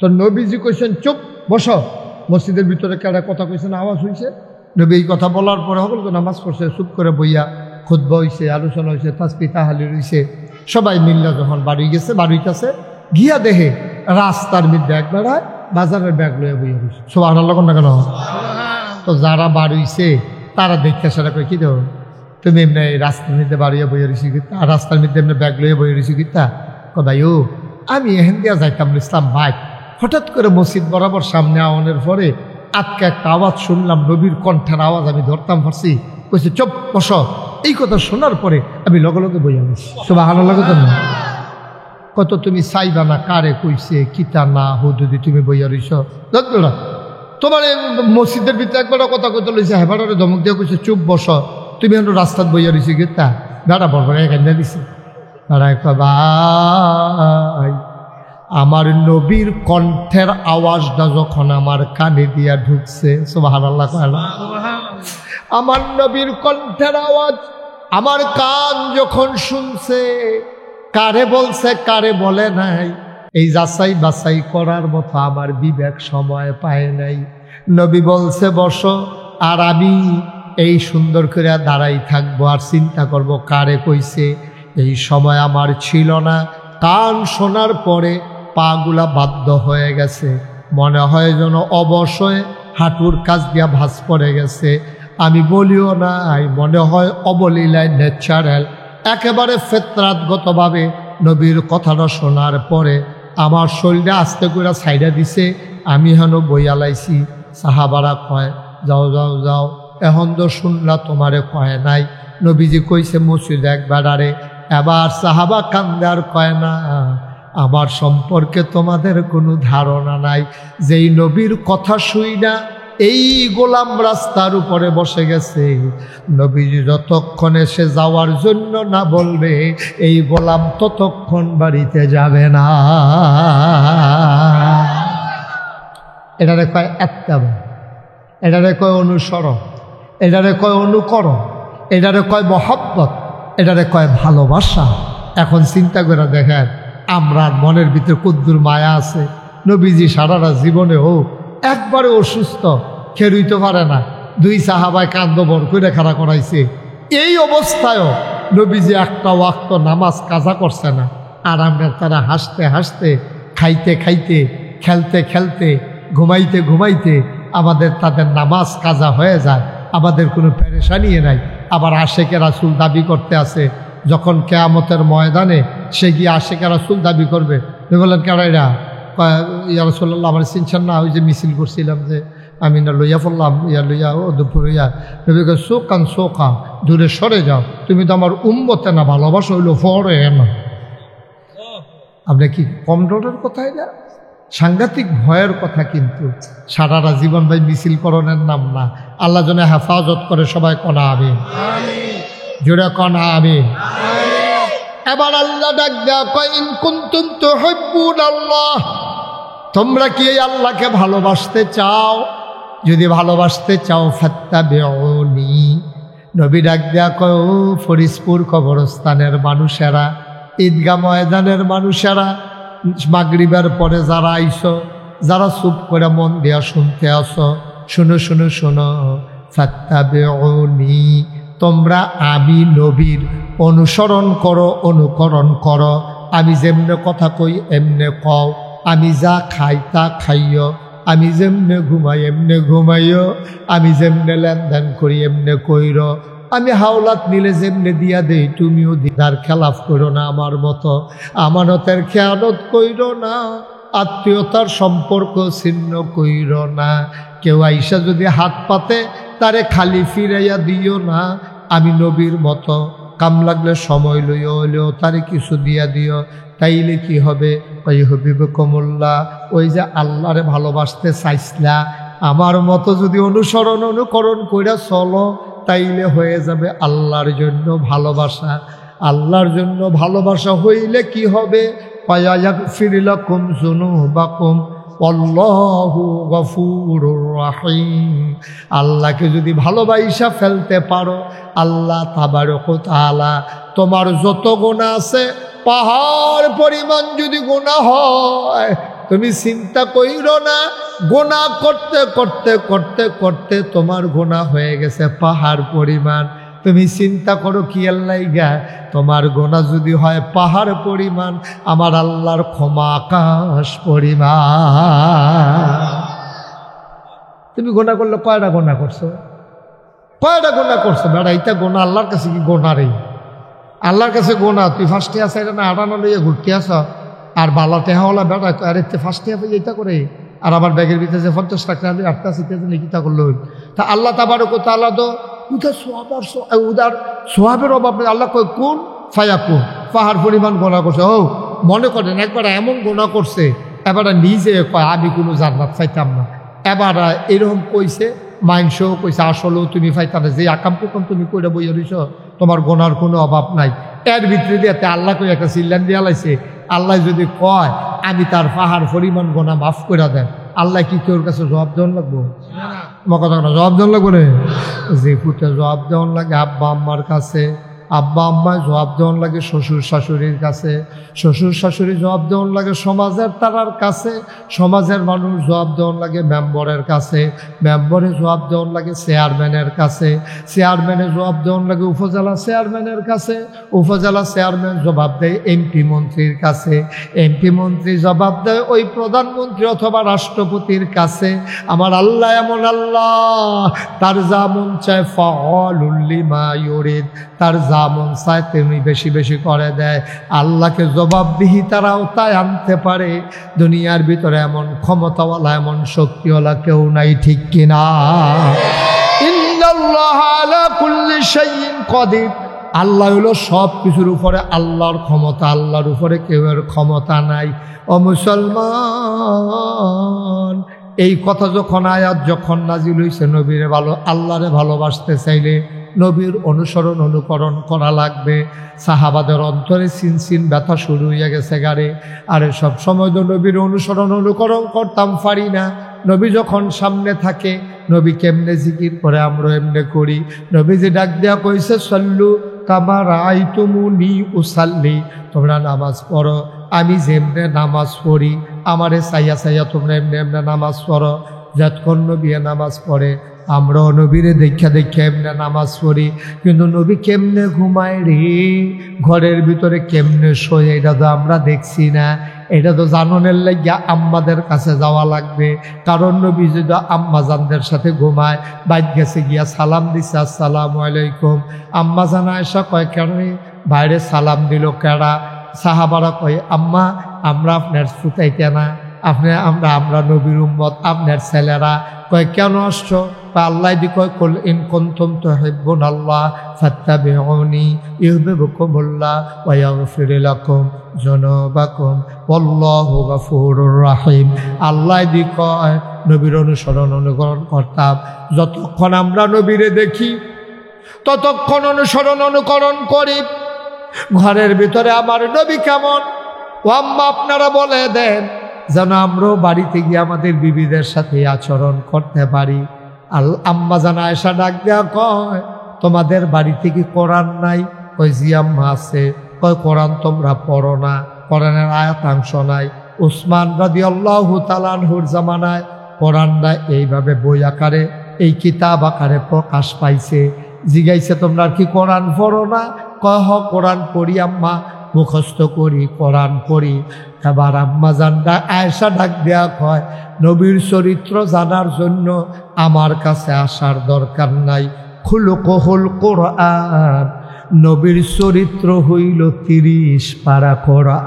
তো নবীজি কইছেন চুপ বসো। মসজিদের ভিতরে কেডা কথা কইছেন, আওয়াজ হয়েছে। নবী এই কথা বলার পরে সকল তো নামাজ পড়ছে, চুপ করে বইয়া খুতবা হয়েছে, আলোচনা হয়েছে, তাসবিহ তাহলিল হয়েছে। সবাই মিল্লা যখন বাড়ি গেছে, বাড়িতেছে গিয়া দেখে রাস্তার মধ্যে এক বেড়ায় বাজারের ব্যাগ লইয়া বইয়া রয়েছে। সুবহানাল্লাহ না কেন? তো যারা বাড়িছে তারা দেখতে সেটা কই, কি দেব তুমি এমনি রাস্তার মধ্যে বাড়িয়া বইয়া রয়েছি কিতা, রাস্তার মধ্যে এমনি ব্যাগ লইয়া বইয়া রয়েছি কিতা? ভাই ও আমি এহেন দিয়া যাইতাম ইসলাম বাইক, হঠাৎ করে মসজিদ বরাবর সামনে আওয়ানোর পরে আজকে একটা আওয়াজ শুনলাম, নবীর কণ্ঠের আওয়াজ, আমি ধরতাম পারছি। কইছে চুপ বসো। এই কথা শোনার পরে আমি লগে লগে বইয়া রয়েছি। সুবহানাল্লাহ না? কত তুমি চাইবা না কারে কইছে কিতা না হুদুদি তুমি বইয়া রইছ। না তোমার মসজিদের ভিতরে একবার কথা কইতে লইছে, হেবারে ধমক দিয়ে কইছে চুপ বস, তুমি এখন রাস্তাত বইয়া রইছি গীতা। বেড়া বরবার এখানে দিছে। বেড়ায় ভাই আমার নবীর কণ্ঠের আওয়াজটা যখন আমার কানে দিয়া ঢুকছে, সুবহানাল্লাহ কয়লা, আমার নবীর কণ্ঠের আওয়াজ আমার কান যখন শুনছে, কারে বলছে কারে বলে নাই, এই যাচাই বাছাই করার মতো আমার বিবেক সময় পায় নাই। নবী বলছে বসো, আর আমি এই সুন্দর করে দাঁড়াই থাকবো আর চিন্তা করব কারে কইছে। এই সময় আমার ছিল না। কান শোনার পরে পাগুলা বাধ্য হয়ে গেছে, মনে হয় যেন অবশ্যই হাঁটুর কাছ দিয়া ভাঁজ পড়ে গেছে। আমি বলিও নাই, মনে হয় অবলীলায় ন্যাচারাল একেবারে ফেতরাতগতভাবে নবীর কথাটা শোনার পরে আমার শরীরে আস্তে করে সাইডা দিছে। আমি হেন বইয়া লাইছি। সাহাবারা কয় যাও যাও যাও, এখন তো শুনলা তোমারে কয় নাই। নবীজি কইছে মসজিদ একবারে। এবার সাহাবা কান্দার কয় না, আমার সম্পর্কে তোমাদের কোনো ধারণা নাই। যেই নবীর কথা শুই না এই গোলাম রাস্তার উপরে বসে গেছে, নবীজি যতক্ষণ এসে যাওয়ার জন্য না বলবে এই গোলাম ততক্ষণ বাড়িতে যাবে না। এটারে কয় এত্তেবা, এটারে কয় অনুসরণ, এটারে কয় অনুকরণ, এটারে কয় মহব্বত, এটারে কয় ভালোবাসা। এখন চিন্তা করে দেখেন আমরা মনের ভিতরে কদ্দুর মায়া আছে। নবীজি সারাটা জীবনেও একবারে অসুস্থ, খেরুইতে পারে না, দুই সাহাবায় কান্দ বর করে খাড়া করাইছে। এই অবস্থায়ও নবীজি একটা ওয়াক্ত নামাজ কাজা করছে না। আর আমরা তারা হাসতে হাসতে, খাইতে খাইতে, খেলতে খেলতে, ঘুমাইতে ঘুমাইতে আমাদের তাদের নামাজ কাজা হয়ে যায়, আমাদের কোনো পেরেশানি নাই। আবার আশেকে রাসূল দাবি করতে আছে, যখন কেয়ামতের ময়দানে সে গিয়ে আশেকে রাসূল দাবি করবে, বললেন কেডা ইয়া রাসূলুল্লাহ আমার চিনছেন না? ওই যে মিছিল করছিলাম যে আমি না লইয়া পড়লাম, ইয়া লইয়া ও দুপুর ইয়া। নবীকে শোকান শোকা, দূরে সরে যাও, তুমি তো আমার উম্মতে না, ভালোবাসা হইল ফরে না। আপনি কি কম ডরের কথাই না? সাংঘাতিক ভয়ের কথা। কিন্তু সারাটা জীবন ভাই মিছিল করণের নাম না। আল্লাহ যেন হেফাজত করে। সবাই কনা আমিন, জোরে কনা আমিন। এবার আল্লাহ ডাক দেয়া কয় ইন কুনতুম তুহিব্বুনাল্লাহ, তোমরা কি এই আল্লাহকে ভালোবাসতে চাও? যদি ভালোবাসতে চাও ফাত্তাবিউনি। নবী ডাক দেয়া কয় ও ফরিদপুর কবরস্থানের মানুষেরা, ঈদগাহ ময়দানের মানুষেরা, মাগরিবের পরে যারা আইছো, যারা চুপ করে মন দিয়া শুনতে আসো, শুনো শুনো শুনো, ফাত্তাবিউনি, তোমরা আমি নবীর অনুসরণ করো, অনুকরণ করো। আমি যেমনে কথা কই এমনে কও, আমি যা খাই তা খাইও, আমি যেমনে ঘুমাই এমনে ঘুমাইও, আমি যেমনে লেনদেন করি এমনে কইর। আমি হাওলাত নিলে যেমনে দিয়া দেই তুমিও দিদার খেলাফ করো না, আমার মতো আমানতের খেয়ানত কইরো না, আত্মীয়তার সম্পর্ক ছিন্ন কইরো না। কেউ আইসা যদি হাত পাতে তারে খালি ফিরাইয়া দিও না। আমি নবীর মতো কাম লাগলে সময় লইও হইলেও তারে কিছু দিয়া দিও। তাইলে কি হবে? ওই হবিবকুমুল্লাহ, ওই যে আল্লাহরে ভালোবাসতে চাইছিলা, আমার মতো যদি অনুকরণ কইরা চলো তাইলে হয়ে যাবে আল্লাহর জন্য ভালোবাসা। আল্লাহর জন্য ভালোবাসা হইলে কি হবে? ফায়াগফির লাকুম যুনুবাকুম আল্লাহু গফুরুর রহিম। আল্লাহকে যদি ভালোবাসা ফেলতে পারো, আল্লাহ তাবারক ওয়া তাআলা তোমার যত গুনাহ আছে পাহাড় পরিমাণ যদি গুনাহ হয়, তুমি চিন্তা কইরো না, গুনাহ করতে করতে করতে করতে তোমার গুনাহ হয়ে গেছে পাহাড় পরিমাণ। তুমি চিন্তা করো কি আল্লাহ গা, তোমার গুনাহ যদি হয় পাহাড় পরিমাণ, আমার আল্লাহর ক্ষমা আকাশ পরিমাণ। তুমি গুনাহ করলে কয়টা গুনাহ করছো? কয়টা গুনাহ করছো বেড়া? এটা গুনাহ আল্লাহর কাছে কি গুনাহ রে? আল্লাহর কাছে গুনাহ তুই ফার্স্টে আসা এটা না আড়ানো লইয়া ঘুরতে আস, আর বালা টেহাওয়ালা বেড়া আর এতে ফার্স্টে আপনি এইটা করে, আর আমার ব্যাগের ভিতরে যে 50 টাকা আমি আটটা আসতে নিকিতা করলো। তা আল্লাহ তাবারক ওয়া তাআলা তো উদার সোয়াবের অভাব নেই। আল্লাহ কয় কোন ফায়াকুন, পাহাড় পরিমাণ গোনা করছে। ও মনে করেন একবার এমন গোনা করছে, এবার নিজে কয় আমি কোনো জান্নাত পাইতাম না। এবার এরকম কইছে, মাইনসও কইছে আসলেও তুমি পাইতাম না, যে আকাম কুকাম তুমি কইরা বইয়া রইছ, তোমার গোনার কোনো অভাব নাই। এর ভিতরে দিয়ে আল্লাহ কই একটা চিল্লান দিয়া লাইছে, আল্লাহ যদি কয় আমি তার পাহাড় পরিমাণ গোনা মাফ করে দেন, আল্লাহ কি তোর কাছে জবাব দেওয়ান লাগবো? কথা না, জবাব দেওয়ান লাগবো রে। যে পুতে জবাব দেওয়ান লাগে আব্বা আম্মার কাছে, আব্বা আম্মায় জবাব দেওয়ান লাগে শ্বশুর শাশুড়ির কাছে, শ্বশুর শাশুড়ি জবাব দেওয়ান লাগে সমাজের তারার কাছে, সমাজের মানুষ জবাব দেওয়ান লাগে মেম্বরের কাছে, মেম্বরে জবাব দেওয়ান লাগে চেয়ারম্যানের কাছে, চেয়ারম্যানে জবাব দেওয়ান লাগে উপজেলা চেয়ারম্যানের কাছে, উপজেলা চেয়ারম্যান জবাব দেয় এমপি মন্ত্রীর কাছে, এমপি মন্ত্রী জবাব দেয় ওই প্রধানমন্ত্রী অথবা রাষ্ট্রপতির কাছে। আমার আল্লাহ এমন আল্লাহ, তার যা মন চায় ফাআলুল লিমা ইউরিদ, তার যা মন চায় তেমনি বেশি বেশি করে দেয়। আল্লাহকে জবাবদিহিতার আওতায় আনতে পারে দুনিয়ার ভিতরে এমন ক্ষমতাওয়ালা এমন শক্তিওয়ালা কেউ নাই, ঠিক কিনা? ইন্নাল্লাহা আলা কুল্লি শাইইন কাদির, আল্লাহ হলো সব কিছুর উপরে, আল্লাহর ক্ষমতা, আল্লাহর উপরে কেউর ক্ষমতা নাই। ও মুসলমান, এই কথা যখন আয়াত যখন নাজিল হইছে, নবীরে আল্লাহরে ভালোবাসতে চাইলে নবীর অনুসরণ অনুকরণ করা লাগবে। সাহাবাদের অন্তরে সিনসিন ব্যথা শুরু হয়ে গেছে গারে, আরে সব সময় তো নবীর অনুসরণ অনুকরণ করতাম পারি না। নবী যখন সামনে থাকে, নবী কেমনে জিকির করে আমরা এমনে করি। নবী যে ডাক দেয়া কইছে সল্লু কামা রাআইতুমুনি উসাল্লি, তোমরা নামাজ পড়ো আমি যেমনে নামাজ পড়ি, আমারে চাইয়া চাইয়া তোমরা এমনি এমনি নামাজ পড়ো। যতক্ষণ নবী নামাজ পড়ে আমরাও নবীরে দেখা দেখা এমনি নামাজ পড়ি, কিন্তু নবী কেমনে ঘুমায় রে, ঘরের ভিতরে কেমনে শোয়, এটা তো আমরা দেখছি না। এটা তো জাননের লাগিয়া আম্মাদের কাছে যাওয়া লাগবে, কারণ নবী যদি আম্মাজানদের সাথে ঘুমায়, বাইর গেছে গিয়া সালাম দিছে আসসালামু আলাইকুম, আম্মাজান আয়েশা কয় কেড়ে বাইরে সালাম দিল কেড়া? সাহাবারা কয় আম্মা আমরা আপনার ফুটাইতে না, আমরা নবীর উম্মত, আপনার ছেলেরা। কয় কেন আসছো? আল্লাহ দি কয় কুল ইন কুনতুম তুহিব্বুনাল্লাহ ফাত্তাবিউনি ইউহিব্বুকুমুল্লাহ ওয়া ইয়াগফির লাকুম যুনুবাকুম ওয়াল্লাহু গফুরুর রহিম। আল্লাহ দি কয় নবীর অনুসরণ অনুকরণ করতাম, যতক্ষণ আমরা নবীরে দেখি ততক্ষণ অনুসরণ অনুকরণ করি। ঘরের ভিতরে আমার নবী কেমন ও আম্মা আপনারা বলে দেন, যেন আমরাও বাড়িতে গিয়ে আমাদের বিবিদের সাথে আচরণ করতে পারি। আম্মা জান আয়েশা ডাক দেয়া কয় তোমাদের বাড়িতে কি কোরআন নাই? কয় জি আম্মা আছে। কয় কোরআন তোমরা পড়ো না, কোরআনের আয়াতাংশ নাই। উসমান রাদিয়াল্লাহু তাআলা আনহুর জামানায় কোরআনটা এইভাবে বই আকারে, এই কিতাব আকারে প্রকাশ পাইছে। জিগাইছে তোমরা কি কোরআন পড়ো না? কয় হ কোরআন পড়ি আম্মা, মুখস্থ করি, কোরআন পড়ি। এবার আম্মা জানডা আয়েশা ডাক দেয়া কয় নবীর চরিত্র জানার জন্য আমার কাছে আসার দরকার নাই, খুলুকুহুল কোরআন, নবীর চরিত্র হইল 30 পারা কোরআন।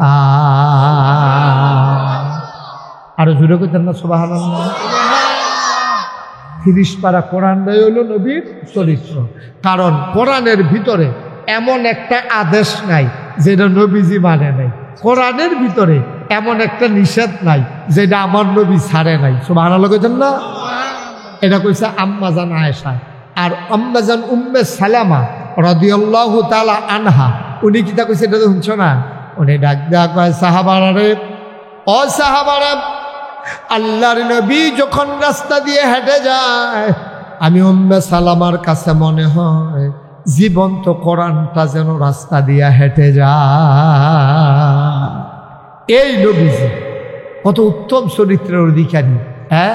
আরো জোরে কইতেন না সুবহানাল্লাহ। 30 পারা কোরআনটাই হইল নবীর চরিত্র। কারণ কোরআনের ভিতরে এমন একটা আদেশ নাই যেটা নবীজি মানে নাই, কোরআনের ভিতরে এমন একটা নিষেধ নাই যেটা আমার নবী ছাড়ে নাই। সুবহানাল্লাহ কইতেন না? এটা কইছে আম্মাজান আয়েশা। আর আম্মাজান উম্মে সালামা রাদিয়াল্লাহু তাআলা আনহা, উনি কিতা কইছে এটা তো শুনছো না? উনি ডাক দেয়া কয়, সাহাবারা রে, ও সাহাবারা, আল্লাহর নবী যখন রাস্তা দিয়ে হেঁটে যায়, আমি উম্মে সালামার কাছে মনে হয় জীবন্ত কোরআনটা যেন রাস্তা দিয়ে হেঁটে যায়। এই নবীজি কত উত্তম চরিত্রের অধিকারী। হ্যাঁ,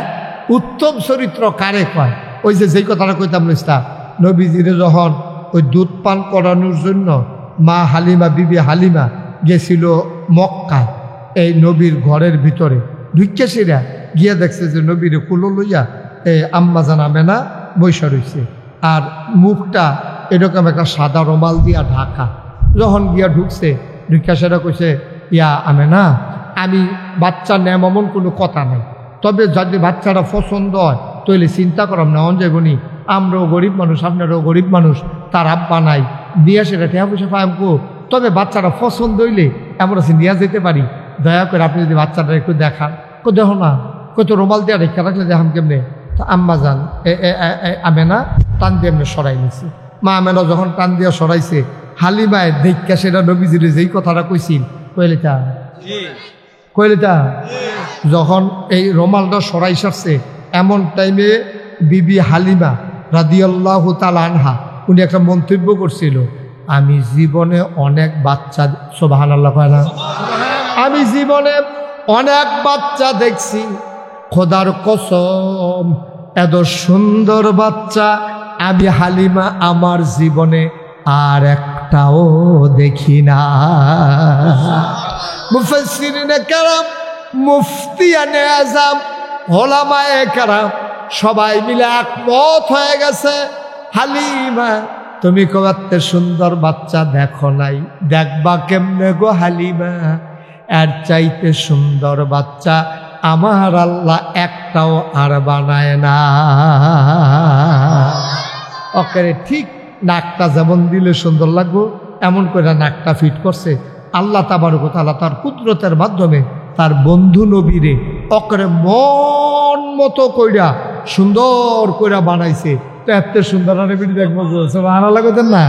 উত্তম চরিত্র কারে কয়? ওই যে যেই কথাটা কইতাম ইসলাম, নবীজিরে যখন ওই দুধ পান করানোর জন্য মা হালিমা, বিবি হালিমা গেছিল মক্কা, এই নবীর ঘরের ভিতরে ঢুকেছিরা গিয়া দেখছে যে নবীরে কুলো লইয়া এই আম্মাজান আমেনা বৈশা রয়েছে, আর মুখটা এরকম একটা সাদা রুমাল দিয়া ঢাকা। যখন গিয়া ঢুকছে, ঢুকা সেটা কইছে, ইয়া আমেনা, আমি বাচ্চা নেম এমন কোনো কথা নাই, তবে যদি বাচ্চাটা পছন্দ হয় তাহলে চিন্তা করাম না, অন যাবনি, আমরাও গরিব মানুষ, আপনারাও গরিব মানুষ, তার আব্বা নাই, নিয়ে সেটা টেহা পয়সা পাইমকো, তবে বাচ্চাটা পছন্দ হইলে আমরা নিয়ে যেতে পারি, দয়া করে আপনি যদি বাচ্চাটা একটু দেখান। দেখো না, কত রুমাল দিয়ে রেখা রাখলে দেখাম কেমনে? তা আম্মা যান আমেনা টান দিয়ে এমনি সরাই নিছে। মা আমেনা যখন টান দিয়ে সরাইছে, হালিমায় দেখা সেটা নবীজিরে যেই কথাটা কইছিল, কইলিতা যখন এই রুমালটা সরাই সারছে, এমন টাইমে বিবি হালিমা রাদিয়াল্লাহু তাআলা আনহা উনি একটা মন্তব্য করছিল, আমি জীবনে অনেক বাচ্চা, সুবহানাল্লাহ কয় না, আমি জীবনে অনেক বাচ্চা দেখছি, খোদার কসম এত সুন্দর বাচ্চা আমি হালিমা আমার জীবনে আর একটাও দেখি না। মুফাসসিরিনে কেরাম, মুফতিয়ানে আযম, ওলামায়ে কেরাম সবাই মিলে একমত হয়ে গেছে, হালিমা তুমি কবে সুন্দর বাচ্চা দেখো নাই, দেখবা কেমনে গো হালিমা, এর চাইতে সুন্দর বাচ্চা আমার আল্লাহ একটাও আর বানায় না। ওকে ঠিক নাকটা যেমন দিলে সুন্দর লাগবো এমন করে নাকটা ফিট করছে আল্লাহ তাবারক ওয়া তাআলা তার কুদরতের মাধ্যমে তার বন্ধু নবীরে ওকে মন মতো কইরা সুন্দর কইরা বানাইছে। তো এত সুন্দর নবীর দেখবো, সুবহানাল্লাহ কইতেন না?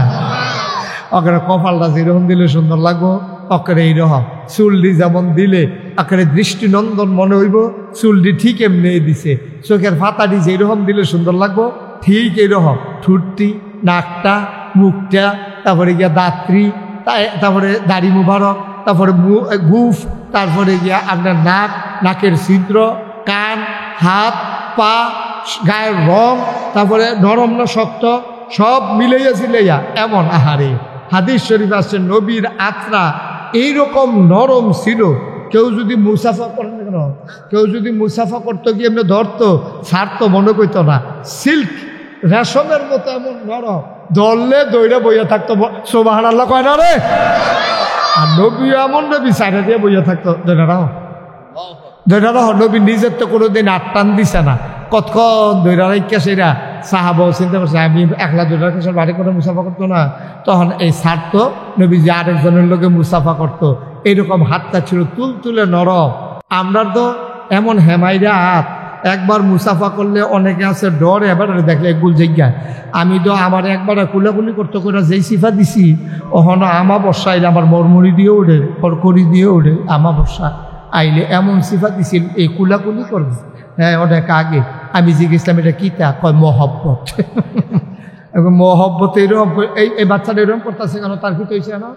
ওকে কপালটা যেরকম দিলে সুন্দর লাগবো, অকরে এইরকম চুলটি যেমন দিলে আকারে দৃষ্টিনন্দন মনে হইব, চুলটি ঠিক এমনি দিছে। চোখের ফাতাটি যেরকম দিলে সুন্দর লাগবো ঠিক এইরকম ঠুটটি, নাকটা, মুখটা, তারপরে গিয়া দাঁতরি, তারপরে দাড়ি মুবারক, তারপরে গুফ, তারপরে গিয়া আপনার নাক, নাকের ছিদ্র, কান, হাত, পা, গায়ের রং, তারপরে নরম না শক্ত, সব মিলাইয়া ছিলাইয়া এমন। আহারে হাদিস শরীফ আসছে নবীর আত্রা এইরকম নরম ছিল, কেউ যদি মুসাফা করেন কেন, কেউ যদি মুসাফা করতো গিয়ে এমনি ধরতো, ছাড়তো মনে করতো না, সিল্ক রেশমের মতো এমন নরম, ধরলে দৌড়ে বইয়া থাকতো। সুবহানাল্লাহ কয় না রে? আর নবী এমন নবী সাইডে দিয়ে বইয়া থাকতো, দৈরাহ নবী নিজের তো কোনোদিন আটটান দিছে না, কতক্ষণ দৈরা রেখা সেরা সাহাবাও চিন্তা করছে আমি একলা দৈরা রেখে বাড়ি করে মুসাফা করতো না, তখন এই ছাড়তো নবী যে আরেকজনের লোকে মুসাফা করতো, এইরকম হাতটা ছিল তুলতুলে নরম। আমরা তো এমন হেমাইরা হাত, একবার মুসাফা করলে অনেকে আছে ডরে, এবার দেখলে এগুল জায়গায়। আমি তো আমার একবার কুলাকুলি করতে করে যেই সিফা দিছি, ওখানে আমা বর্ষা আইলে আমার মরমরি দিয়ে ওঠে, কড়কড়ি দিয়ে ওঠে, আমা বর্ষা আইলে এমন সিফা দিছিল এই কুলাকুলি করবে। হ্যাঁ, অনেক আগে আমি জিজ্ঞেসলাম এটা কি, তা কয় মহব্বত। মহব্বত এরকম এই বাচ্চাটা এরকম করতেছে কেন, তার কি হয়েছে না?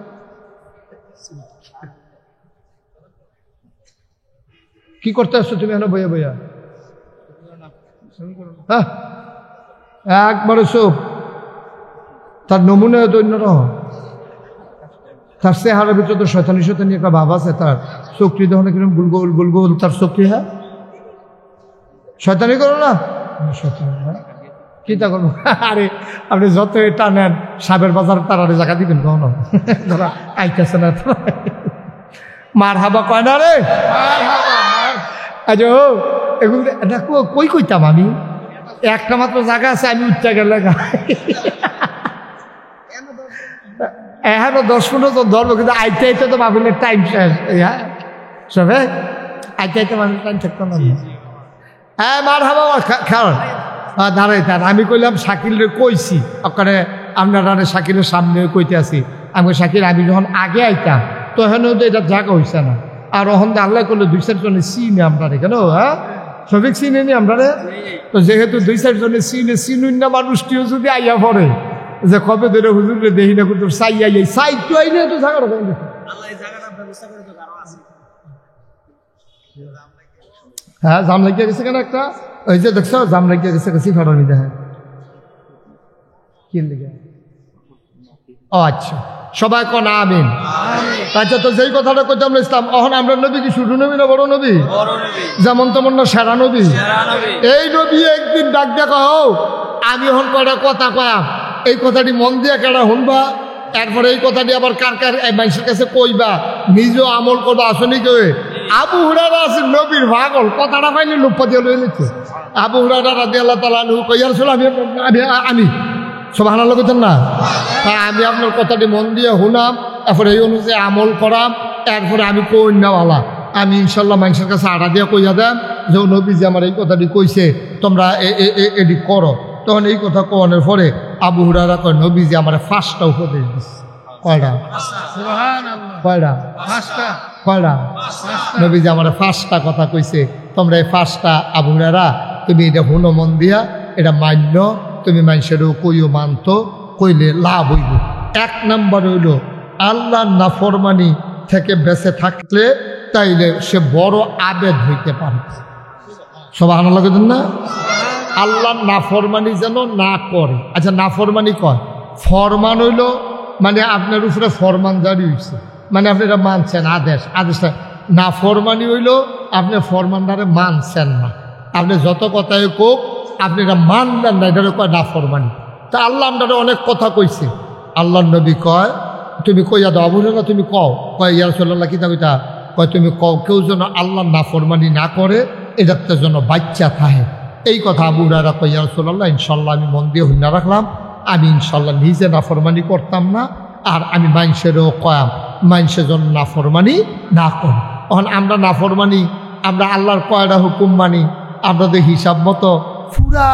কি করতে আসছো তুমি এখন বইয়া বইয়া? হ্যাঁ, একবারে সব তার নমুনা অন্যরকম, তার চেহারার ভিতরে তো শয়তানি শয়তানি একটা ভাব আছে, তার চোখটি দেখো না কিরকম গুলগোল গুলগোল তার চোখটি। হ্যাঁ, শয়তানি করো না, শয়তানি চিন্তা করবো আরে আপনি যত এটা নেন সাবের বাজার তার আরে জায়গা দিবেন কখনো ধরা আইতেছে না মার হাবা কয় না রে আচ্ছা এগুলো কই কইতাম আমি একটা মাত্র জায়গা আছে আমি উঠতে গেলে এখনো 10-15 জন ধরবো কিন্তু আইতে আইতে তো মাহফিলের টাইম শেষ হ্যাঁ সবে আইতে আইতে মাহফিল টাইম থাকতো না হ্যাঁ মার হাবা খাওয়ান দাঁড়াই থান আমি কইলাম শাকিলের কইছি ওখানে আপনারা শাকিলের সামনে কইতে আছি আমি শাকিল আমি যখন আগে আইতাম তখনও তো এটা জায়গা হইছে না আর ওখান তো আল্লাহ করলে 2-4 জনে চিনি আমরা কেন হ্যাঁ সবিক চিনি নি আমরা তো যেহেতু 2-4 জনে চিনুন না মানুষটিও যদি আইয়া পড়ে যে কবে ধরে হুজুরে দেখি না কিন্তু চাই আইয়াই চাই তো আইলে তো জায়গাটা হ্যাঁ জাম লাগিয়ে গেছে কেন একটা ওই যে দেখছো জাম লাগিয়ে গেছে গেছি ফাটানি দেখেন কি লিখে ও আচ্ছা সবাই কোন আমিন আচ্ছা তো যেই কথাটা কইতাম ইসলাম এখন আমরা নবী কি ছোট নবী না বড় নবী যেমন তেমন না সেরা নবী এই নবী একদিন ডাক দেখা হোক আমি এখন কয়টা কথা কয়াম এই কথাটি মন দিয়ে কেডা শুনবা এরপরে এই কথাটি আবার কার কার মানুষের কাছে কইবা নিজেও আমল করবা আসনি কেউ আবু হুরায়রা আছে নবীর পাগল কথাটা পাইলে লুপ্পা দিয়ে লই নিচ্ছে আবু হুরায়রা রাদিয়াল্লাহু তাআলা আনহু কইয়া রাসূল আমি সুবহানাল্লাহ কইতেন না আমি আপনার কথাটি মন দিয়ে শুনাম এরপরে এই অনুযায়ী আমল করাম এরপরে আমি কই নেওয়ালা আমি ইনশাল্লাহ মানুষের কাছে আড়া দিয়ে কইয়া দেন যে নবী যে আমার এই কথাটি কইছে তোমরা এটি করো তখন এই কথা কোয়ানোর পরে আবু হুরায়রা কয় নবী যে আমার 5টা উপদেশ দিচ্ছে কয়টা নবী যে আমার 5টা কথা কইছে তোমরা এই 5টা আবু হুরায়রা তুমি এটা হুনো মন দিয়া এটা মান্য তুমি মানুষেরও কইও মানতো কইলে লাভ হইব 1 নম্বর হইল আল্লাহর নাফরমানি থেকে বেঁচে থাকলে তাইলে সে বড় আবেদ হইতে পারে সুবহানাল্লাহ কইতেন না আল্লাহর নাফরমানি যেন না করে আচ্ছা নাফরমানি কয় ফরমান হইল মানে আপনার উপরে ফরমান জারি হয়েছে মানে আপনি এটা মানছেন আদেশটা নাফরমানি হইল আপনি ফরমানটারে মানছেন না আপনি যত কথাই কোক আপনি এটা মানলেন না এটারে কয় নাফরমানি তা আল্লাহ আপনারা অনেক কথা কইছে আল্লাহর নবী কয় তুমি কইয়া দাও আবু হুরায়রা তুমি কও কয় ইয়া রাসূলুল্লাহ কিতা কইতা কয় তুমি কও কেউ যেন আল্লাহর নাফরমানি না করে এটাতে যেন বাচ্চা থাকে এই কথা আবু হুরায়রা কয় ইয়া রাসূলুল্লাহ ইনশাআল্লাহ আমি মন দিয়ে হুন্না রাখলাম আমি ইনশাআল্লাহ নিজে নাফরমানি করতাম না আর আমি মানুষেরও কয়াম মানুষের জন্য নাফরমানি না করি এখন আমরা নাফরমানি আমরা আল্লাহর কয়টা হুকুম মানি আমরা তো হিসাব মতো পুরা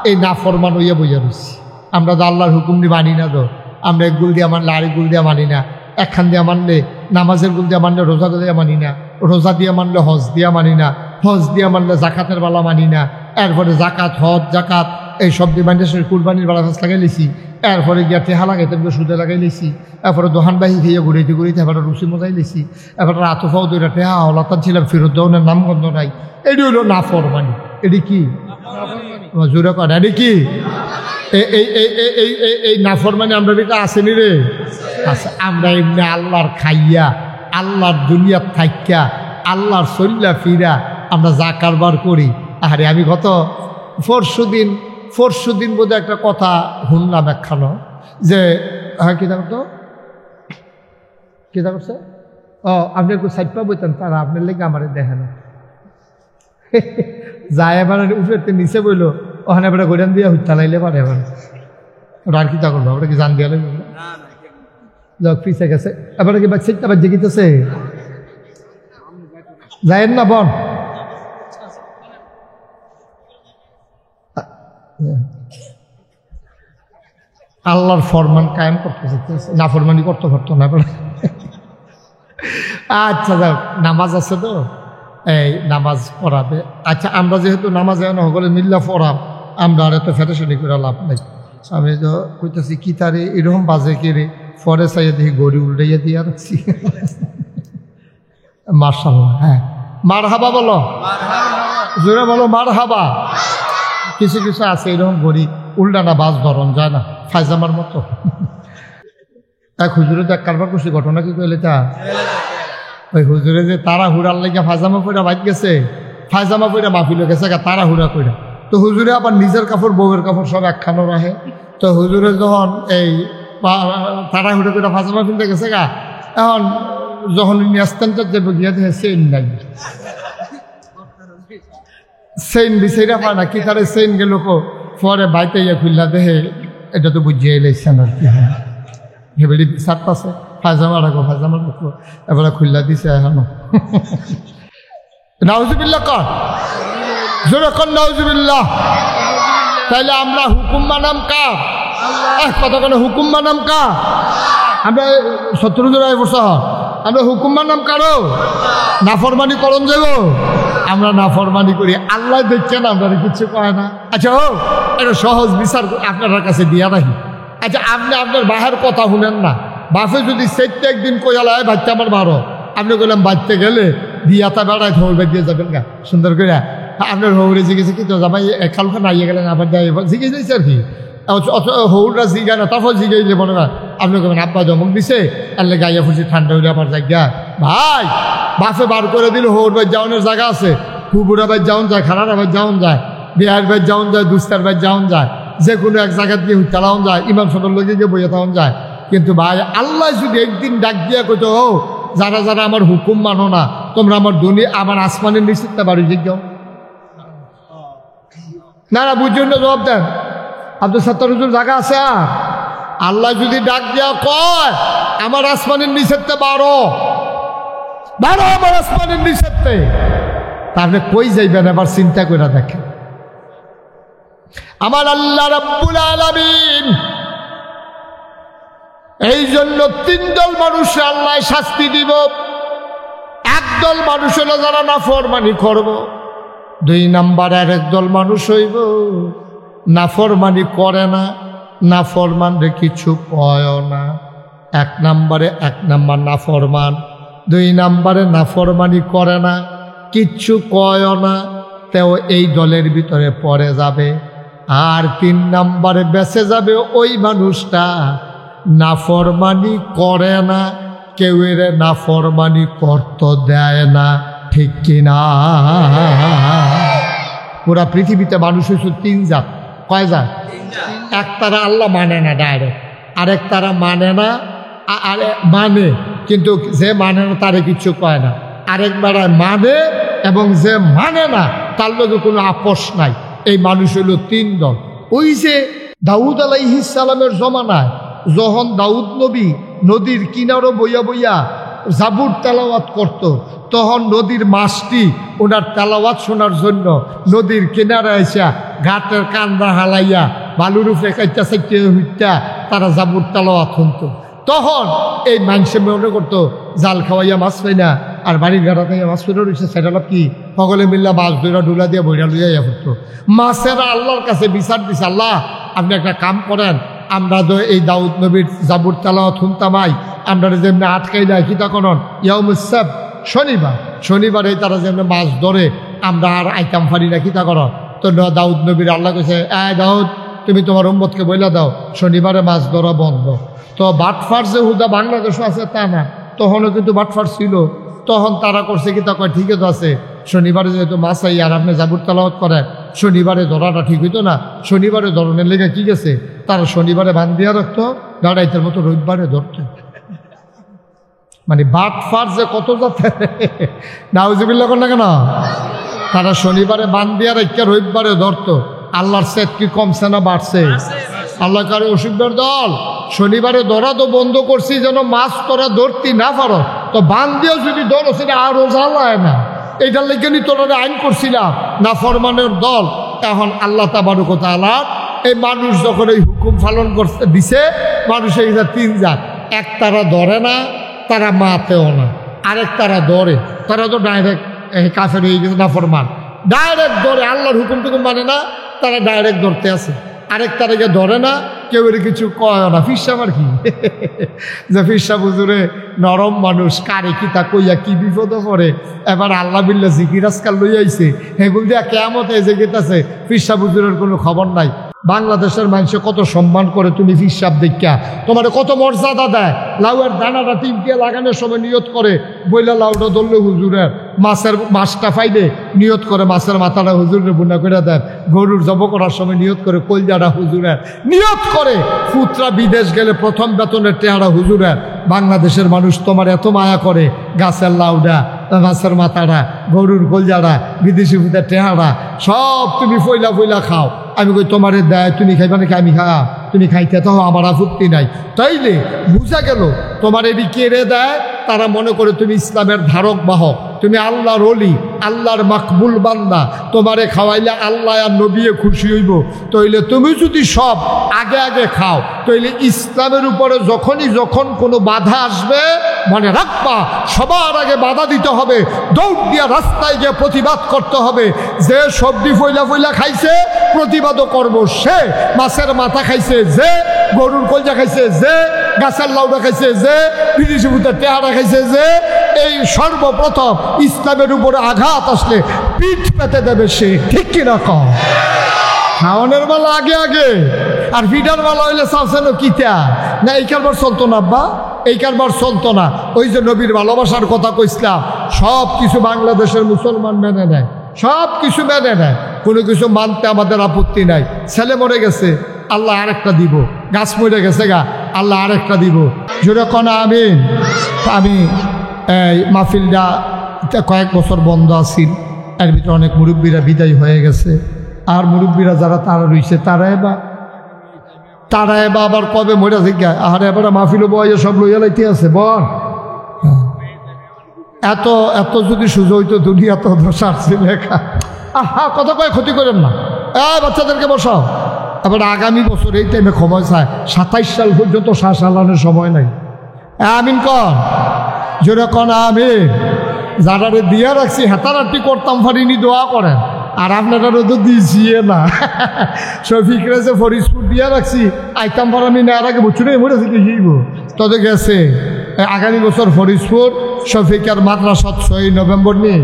এই নাফরমান হইয়া বইয়া রয়েছি আমরা তো আল্লাহর হুকুম নিয়ে মানি না তো আমরা এক গুল দিয়া মানলে আরেক গুল দিয়া মানি না একখান দিয়া মানলে নামাজের গুল দিয়া মানলে রোজা দিয়া মানি না রোজা দিয়া মানলে হজ দিয়া মানি না হজ দিয়া মানলে জাকাতের বেলা মানি না এরপরে জাকাত হজ জাকাত এই সব দিয়ে মানুষের কুরবানির বেলা ফাঁস লাগাই লিছি এরপরে গিয়া টেহা লাগাইতে সুদে লাগাই লিছি এরপরে দোহান বাহি খেয়ে ঘুরাইতে ঘুরাইতে এবার রুচি মজাই লিছি এবার রাতফাও দুইটা টেহা হলাতান ছিলাম ফেরত দেওয়ানের নামগন্ধ নাই এটি হইল নাফরমানি এটি কি জোরে কর এটি কি এই নাফরমানি আমরা এটা আসেনি রে আচ্ছা আমরা এমনি আল্লাহর খাইয়া আল্লাহর দুনিয়ার থাইকা আল্লাহর চল্লা ফিরা আমরা যা কারবার করি আরে আমি গত পরশু দিন বোধহয় একটা কথা শুনলাম একখানো যে হ্যাঁ কিতা করতো কিতা করছে ও আপনি একটু সাইডপা বইতেন তারা আপনার লেগে আমার দেখে না যায় এবার উপরে নিচে বইল ওখানে এবার গোডান দিয়ে হুচ্ছা লাইলে পারে এবার ওটা আর কিতা করবো ওটা কি জান দিয়ে লাগবে লোক পিছিয়ে গেছে এবারে কি বাচ্চা আবার জেগিতেছে যায়েন না বন আল্লাহর ফরমান কায়েম করতেছে না ফরমানি করতে পারতো না আচ্ছা যাক নামাজ আছে তো এই নামাজ পড়াবে আচ্ছা আমরা যেহেতু নামাজ সকলে মিল্লা পড়াম আমরা আর এত ফেটাশনি করে লাভ নাই আমি তো কইতেছি কি তারে এরকম বাজে কে রে পরে চাইয়া দেখি গড়ি উল্টাইয়া দিয়ে রাখছি মার্শাল্লাহ হ্যাঁ মার হাবা বলো জোরে বলো মার হাবা কিছু কিছু আছে এরকম গড়ি উল্টানা বাস ধরন যায় না ফাইজামার মতো এক হুজুরে তো এক কারবার করছি ঘটনা কি কইলে তা ওই হুজুরে যে তারা হুড়ার লেগে ফাইজামা পইরা বাইক গেছে ফাইজামা পইরা মাহফিলে গেছে তারা হুড়া কইরা তো হুজুরে আবার নিজের কাপড় বউয়ের কাপড় সব একখানো রাখে। তো হুজুরে যখন এই তারা হুটে করে ফাঁসামা কিনতে গেছে গা, এখন যখন ন্যাস্তানটা যাবে গিয়ে দেখে চেইন নাই, চেইন বিচাইরা পায় না, কি করে চেইন গেল পরে বাইতে ইয়ে খুললা দেখে এটা তো বুঝিয়ে এলাইছেন আর কি। হ্যাঁ হেবেলি বিচার পাশে ফাজামা রাখো এবারে খুললা দিছে এখনো। নাউজুবিল্লাহ কর, জোরে কর নাউজুবিল্লাহ। তাইলে আমরা হুকুম মানাম কা কথা কেন হুকুম মানাম কা? আমরা 70 জন বছর আমরা হুকুম মানাম কারো নাফরমানি করণ যাব, আমরা নাফরমানি করি, আল্লাহ দেখছেন আমরা কিছু কয় না। আচ্ছা ও এটা সহজ বিচার আপনার কাছে দিয়া রাখি। আচ্ছা আপনি আপনার বাহের কথা শুনেন না, বাসে যদি সেটটা একদিন কোয়ালায় বাচ্চা আমার বারো, আপনি বললাম বাচ্চা গেলে বিয়াতা বেড়ায় ধরবে দিয়ে যাবেন গা সুন্দর করে, আপনার হৌরে জিজ্ঞেসে কি তো জামাই খালখান আইয়ে গেলেন আবার যাই জিজ্ঞেস দিয়েছে আর কি, হৌররা জিগায় না তারপর জিগাইলে মনে না আপনি কেমন আব্বা জমক দিছে আল্লে গাইয়া ফুসি ঠান্ডা হইলে আবার জায়গা ভাই বাসে বার করে দিল, হৌর ভাই যাওয়ানোর জায়গা আছে, হুবুরা ভাই যাওন যায়, খানারা ভাই যাওন যায়, বিহার ভাই যাওন যায়, দুস্তার ভাই যাওন যায়, যে কোনো এক জায়গা দিয়ে চালাওন যায়, ইমাম সদর লোকে গিয়ে বইয়ে থাকুন যায়। কিন্তু ভাই আল্লাহ যদি একদিন ডাক দিয়া কইতো ও যারা যারা আমার হুকুম মানো না তোমরা আমার দুনিয়া আমার আসমানের নিশ্চিতটা বাড়ি জিজ্ঞাও না না বুঝুন না, জবাব দেন। আপনার 70 জায়গা আছে, আর আল্লাহ যদি ডাক দিয়া কয় আমার আসমানের নিষেধটা বারো আমার আসমানের নিষেধতে, তাহলে কই যাইবেন এবার চিন্তা করে দেখেন। আমার আল্লাহ রাব্বুল আলামিন এই জন্য 3 দল মানুষ আল্লাহ শাস্তি দিব। একদল মানুষ হলো যারা নাফরমানি করব, 2 নম্বরে আরেক দল মানুষ হইব নাফরমানি করে না, নাফরমানরে কিছু কয় না। 1 নম্বরে 1 নম্বর নাফরমান, 2 নম্বরে নাফরমানি করে না কিচ্ছু কয় না, তেও এই দলের ভিতরে পড়ে যাবে। আর 3 নম্বরে বেঁচে যাবে ওই মানুষটা নাফরমানি করে না, কেউ এর নাফরমানি করতে দেয় না, ঠিক কিনা? পুরা পৃথিবীতে মানুষ হয়েছে 3 জাত। কয় জাত? এক তারা আল্লাহ মানে না ডাইরেক্ট, আরেক তারা মানে না মানে কিন্তু যে মানে না তারে কিছু কয় না, আরেক বেড়ায় মানে এবং যে মানে না তার লগে কোনো আপোষ নাই। এই মানুষ হইল 3 দল। ওই যে দাউদ আলাইহিস সালামের জমানায় যখন দাউদ নবী নদীর কিনারো বইয়া বইয়া জাবুর তেলাওয়াত করত, তখন নদীর মাছটি ওনার তেলাওয়াত শোনার জন্য নদীর কিনারে এসে ঘাটের কান্দা হালাইয়া বালুর উপরে কাইটা চাইতে হইতা তারা জাবুর তেলাওয়াত শুনত। তখন এই মানুষে মনে করতো জাল খাওয়াইয়া মাছ পাই না, আর বাড়ির ঘাটা খাইয়া মাছ ফেরত রয়েছে, সেটা কি সকলে মিল্লা মাছ ধরা ডুলা দিয়ে বইরা লইয়া ইয়া করতো। মাছেরা আল্লাহর কাছে বিচার দিছে, আল্লাহ আপনি একটা কাম করেন, আমরা তো এই দাউদ নবীর জাবুর তেলাওয়াত শুনতামাই, আমরা যেমনি আটকাই দেয় কিতা করন ইয়াউমুস সাbt শনিবারে তারা যেমনি মাছ ধরে আমরা আর আইতাম পারি না, কিতা করন। তো দাউদ নবীর আল্লাহ কইছে দাউদ তুমি তোমার উম্মতকে বইলা দাও শনিবারে মাছ ধরা বন্ধ। তো বাটফার যে হুদা বাংলাদেশও আছে তা না, তখনও কিন্তু বাটফার ছিল। তখন তারা করছে কি তা কয় ঠিক আছে, শনিবারে যেহেতু মাছ আই আর আপনি জাবুর তেলাওয়াত করেন, শনিবারে ধরাটা ঠিক হইতো না, শনিবারে ধরনের লেগে কি গেছে তারা শনিবারে বান দিয়া রাখতো, গাড়াইতের মতো রবিবারে ধরতো। মানে বাটফার যে কত যাতে নাউজুবিল্লাহ না কেন, তারা শনিবারে বান দিয়া রেখে রবিবারে ধরতো। আল্লাহর সেট কি কমছে না বাড়ছে? আল্লাহ কারে অসুবিধার দল শনিবারে ধরা তো বন্ধ করছি যেন মাছ তোরা ধরতি না পারো, তো বান দিয়েও যদি ধরো সেটা আরো জ্বালায় না। এইটার লেগে নি তোরা আইন করছিলাম না ফরমানের দল। এখন আল্লাহ তাবারক ওয়া তাআলা এই মানুষ যখন এই হুকুম পালন করতে দিছে, মানুষের 3 জাত। এক তারা ধরে না, তারা মাতেও না। আরেক তারা ধরে, তারা তো ডাইরেক্ট কাফের হয়ে গেছে, না ফরমান ডাইরেক্ট ধরে, আল্লাহর হুকুম মানে না, তারা ডাইরেক্ট ধরতে আছে। আরেক তারাকে ধরে না, কেউ এর কিছু কয় না। ফিরসাব আর কি যে ফিরসাব হুজুরে নরম মানুষ, কারে কি তা কইয়া কি বিপদ পড়ে, এবার আল্লাহ বিল্লাহ জিকির আজকাল লই আইছে, হেগুল দিয়া কেয়ামত এই যে গেতাছে, ফিরসাব হুজুরের কোনো খবর নাই। বাংলাদেশের মানুষে কত সম্মান করে, তুমি হিসাব দেখা তোমার কত মর্যাদা দেয়। লাউয়ের দানাটা 3 দিয়ে লাগানোর সময় নিয়ত করে, বইলা লাউটা ধরলে হুজুরের, মাছটা ফাইলে নিয়ত করে মাছের মাথাটা হুজুরের বুনা করে দেন, গরুর জব করার সময় নিয়ত করে কলজাটা হুজুরের, নিয়ত করে পুত্রা বিদেশ গেলে প্রথম বেতনের টেহারা হুজুরের। বাংলাদেশের মানুষ তোমার এত মায়া করে, গাছের লাউডা, মাছের মাথাটা, গরুর কলজাটা, বিদেশি ফুটের টেহারা সব তুমি ফইলা ফইলা খাও। আমি কই তোমারে দেয়, তুমি খাইবা নাকি? আমি খা, তুমি খাইতে তো আমার আপত্তি নাই। তাইলে বুঝা গেল তোমার এটি কেড়ে দেয়, তারা মনে করে তুমি ইসলামের ধারক বাহক, তুমি আল্লাহর ওলি, আল্লাহর মাকবুল বান্দা, তোমারে খাওয়াইলে আল্লাহ আর নবিয়ে খুশি হইব। তাইলে তুমি যদি সব আগে আগে খাও, তাইলে ইসলামের উপরে যখন কোনো বাধা আসবে, মনে রাখবা সবার আগে বাধা দিতে হবে, দৌড় দিয়া রাস্তায় গিয়ে প্রতিবাদ করতে হবে। যে সবজি ফইলা ফইলা খাইছে প্রতিবাদও করবো, সে মাছের মাথা খাইছে, যে গরুর কলজা খাইছে, যে গাছের লাউডা খাইছে, যে বিদেশি ভূতের টেহারা খাইছে, যে এই সর্বপ্রথম ইসলামের উপরে আঘাত আসলে পিঠ পেতে দেবে সে। ঠিক কিনা কম? খাওয়ানোর বেলা আগে আগে, আর ফিডার বেলা হইলে চাচ্ছেন কিতা না, এই কারবার চলতো না আব্বা, এই কারবার চলতো না। ওই যে নবীর ভালোবাসার কথা কইছিলাম, সব কিছু বাংলাদেশের মুসলমান মেনে নেয়, সব কিছু মেনে নেয়, কোনো কিছু মানতে আমাদের আপত্তি নাই। ছেলে মরে গেছে, আল্লাহ আরেকটা দিব, গাছ মরে গেছে গা, আল্লাহ আরেকটা দিব। যেরকম আমিন। আমি এই মাহফিলটা কয়েক বছর বন্ধ আছিল, এর ভিতরে অনেক মুরব্বীরা বিদায় হয়ে গেছে। আর মুরব্বীরা যারা তারা রয়েছে তারা এবার আবার কবে মরে জিজ্ঞায়, আর এবার মাহফিলও বয়ে সব লইয়া লাইতে আছে। বল এত এত যদি সুযোগ হইতো দুনিয়া তো সারছে লেখা। আহা, কথা কয়ে ক্ষতি করেন না, বাচ্চাদেরকে বসাও। এবার আগামী বছর এই টাইমে সময় চায়, 27 সাল পর্যন্ত শ্বাস চালানোর সময় নাই। আমিন কন, যেরকম আমিন। যারা দিয়া রাখছি হেতারাটি করতাম পারিনি, দোয়া করেন। আর আপনারাও তো দিয়েছি না, শফিকরে যে ফরিদপুর দিয়া রাখছি, আইতাম পারানি না, আর আগে বছরে মরেছে কি তত গেছে। আগামী বছর ফরিদপুর শফিকার মাদ্রাসাত 6 নভেম্বর নিয়ে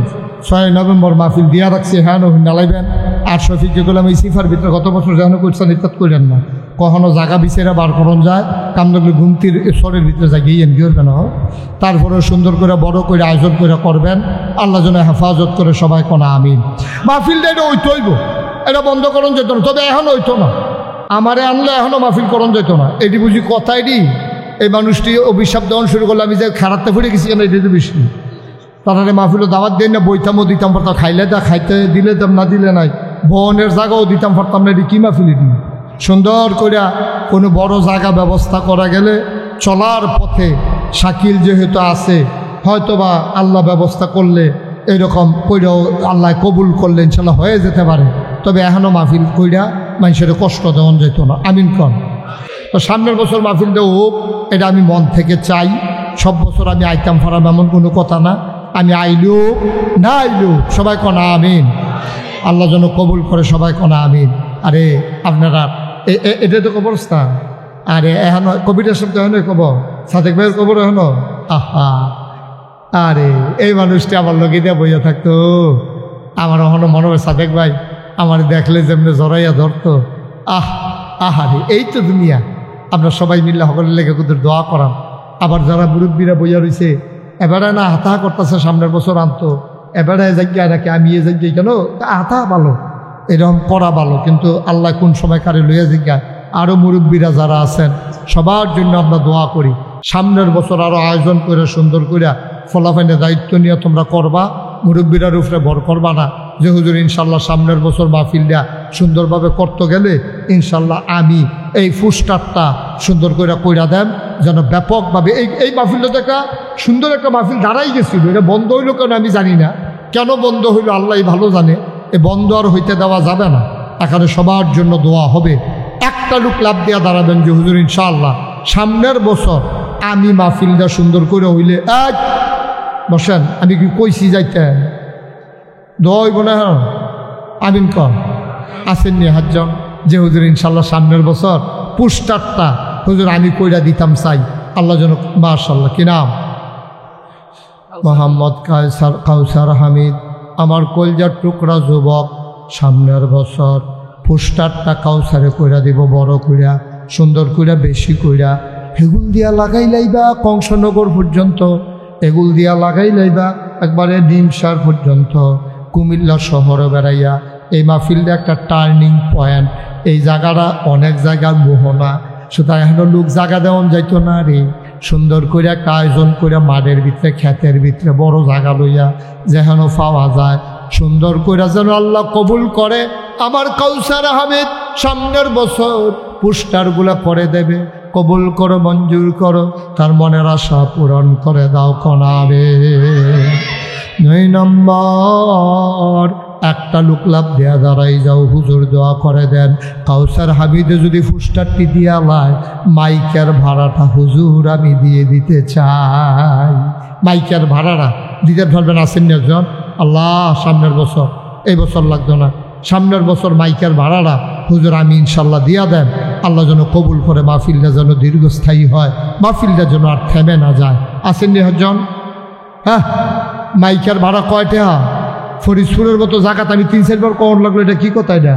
6 নভেম্বর মাহফিল দিয়া রাখছি। হ্যাঁ নালাইবেন। আর শফিককে বললাম এই সিফার ভিতরে গত বছর যেন করছেন ইত্যাদ করেন না, কখনো জায়গা বিছেরা বার করন যায়, কামদগলি ঘুমতির স্বরের ভিতরে জাগিয়ে এনগিয়ে না। তারপরে সুন্দর করে বড় করে আয়োজন করে করবেন, আল্লাহ যেন হেফাজত করে সবাই কোনা আমিন। মাহফিলটা এটা ওইতো হইব, এটা বন্ধ করণ যেত না, তবে এখন হইতো না। আমারে আনলে এখনও মাহফিল করণ যেত না। এটি বুঝি কথাই দি এই মানুষটি অভিশাপ দেওয়ান শুরু করলে, আমি যে খারাপতে ফুটে গেছি কেন এটি তো বেশি। তারা মাহফিলও দাওয়াত দেন না, বইতামও দিতাম পারতাম, খাইলে তা খাইতে দিলে দাম, না দিলে নাই। বনের জায়গাও দিতাম পারতাম না, এটি কি মাহফিলি দিই। সুন্দর করে কোনো বড় জায়গা ব্যবস্থা করা গেলে, চলার পথে শাকিল যেহেতু আছে, হয়তোবা আল্লাহ ব্যবস্থা করলে এরকম কইরাও আল্লাহ কবুল করলে ইনশাল্লাহ হয়ে যেতে পারে। তবে এখনও মাহফিল কইরা মানুষের কষ্ট দেওয়া যেত না। আমিন কন। তো সামনের বছর মাহফিল দেওয়া হোক, এটা আমি মন থেকে চাই। সব বছর আমি আইতাম ফারাম এমন কোনো কথা না, আমি আইলু না আইলু সবাই কনা আমিন। আল্লাহ যেন কবুল করে সবাই কনা আমিন। আরে আপনারা এটা তো কবরস্থান, আরে এখন কবিতার শব্দ এখন কবর, সাদেক ভাইয়ের কবর এখন। আহা, আরে এই মানুষটি আমার লগে দিয়ে বইয়া থাকতো, আমার এখনো মনে হয় সাদেক ভাই আমার দেখলে যেমনি জড়াইয়া ধরতো। আহারে এই তো দুনিয়া। আমরা সবাই মিললে সকলের লেগে ওদের দোয়া করাম। আবার যারা মুরব্বীরা বইয়া রয়েছে, এবারে না হাতা করতেছে, সামনের বছর আনতো, এবারে জায়গায় নাকি আমি এ জায়গায় কেন হাতা ভালো, এরকম করা ভালো। কিন্তু আল্লাহ কোন সময় কারে লইয়া জিজ্ঞায়। আরও মুরব্বীরা যারা আছেন সবার জন্য আমরা দোয়া করি, সামনের বছর আরও আয়োজন করে সুন্দর করে ফলাফাইনে দায়িত্ব নিয়ে তোমরা করবা। মুরব্বীরার উপরে ভর করবা না যে হুজুর ইনশাল্লাহ সামনের বছর মাহফিলটা সুন্দরভাবে করতে গেলে ইনশাল্লাহ আমি এই ফুস্টারটা সুন্দর করে কইরা দেন, যেন ব্যাপকভাবে এই মাহফিলটা একটা সুন্দর একটা মাহফিল দাঁড়াই গেছিল। এটা বন্ধ হইল কেন আমি জানি না, কেন বন্ধ হইল আল্লাহ ভালো জানে। এ বন্ধ আর হইতে দেওয়া যাবে না। এখানে সবার জন্য দোয়া হবে। একটা লোক লাভ দেওয়া দাঁড়াবেন যে হুজুর ইনশাআল্লাহ সামনের বছর আমি মাহফিলটা সুন্দর করে হইলে এক বসেন, আমি কি কইছি যাইতেন দোয়া হইব না? আমিন কর। আসেননি হাতজন যে হুজুর ইনশাল্লাহ সামনের বছর পোস্টারটা হুজুর আমি কইরা দিতাম চাই। আল্লাহ যেন মাশাআল্লাহ, কি নাম? মোহাম্মদ কাউসার হামিদ। আমার কলজার টুকরা যুবক সামনের বছর পোস্টারটা কাউসারে কইরা দিব বড় কইরা, সুন্দর কইরা, বেশি কইরা। এগুল দিয়া লাগাই লাইবা কংসনগর পর্যন্ত, এগুল দিয়া লাগাই লাইবা একবারে ডিমসার পর্যন্ত, কুমিল্লা শহরে বেড়াইয়া। এই মাহফিলটা একটা টার্নিং পয়েন্ট। এই জায়গাটা অনেক জায়গার মোহনা, সুতরাং এখনো লোক জায়গা দেওয়া যাইতো না রে। সুন্দর করে একটা আয়োজন করে মাঠের ভিতরে, ক্ষেতের ভিতরে বড় জায়গা লইয়া যেন পাওয়া যায়, সুন্দর করে যেন আল্লাহ কবুল করে। আমার কাউসার আহমেদ সামনের বছর পোস্টারগুলো করে দেবে। কবুল করো, মঞ্জুর করো, তার মনের আশা পূরণ করে দাও কনাবে। 9 নম্বর, একটা লোক লাভ দেয়া দাঁড়াই যাও, হুজুর দোয়া করে দেন। কাউসার হামিদে যদি পোস্টারটি দিয়া লায়, মাইকের ভাড়াটা হুজুর আমি দিয়ে দিতে চাই। মাইকের ভাড়াটা দিতে পারবেন? আসেন না একজন? আল্লাহ, সামনের বছর, এই বছর লাগতো না, সামনের বছর মাইকের ভাড়াটা হুজুর আমি ইনশাল্লাহ দিয়া দেন। আল্লাহ যেন কবুল করে, মাহফিলটা যেন দীর্ঘস্থায়ী হয়, মাহফিলটা যেন আর থেমে না যায়। আসেন নি একজন? হ্যাঁ, মাইকের ভাড়া কয়টা? ফরিদপুরের মতো জায়গাত আমি 3-4 বার কখন লাগলো, এটা কি কথা? এটা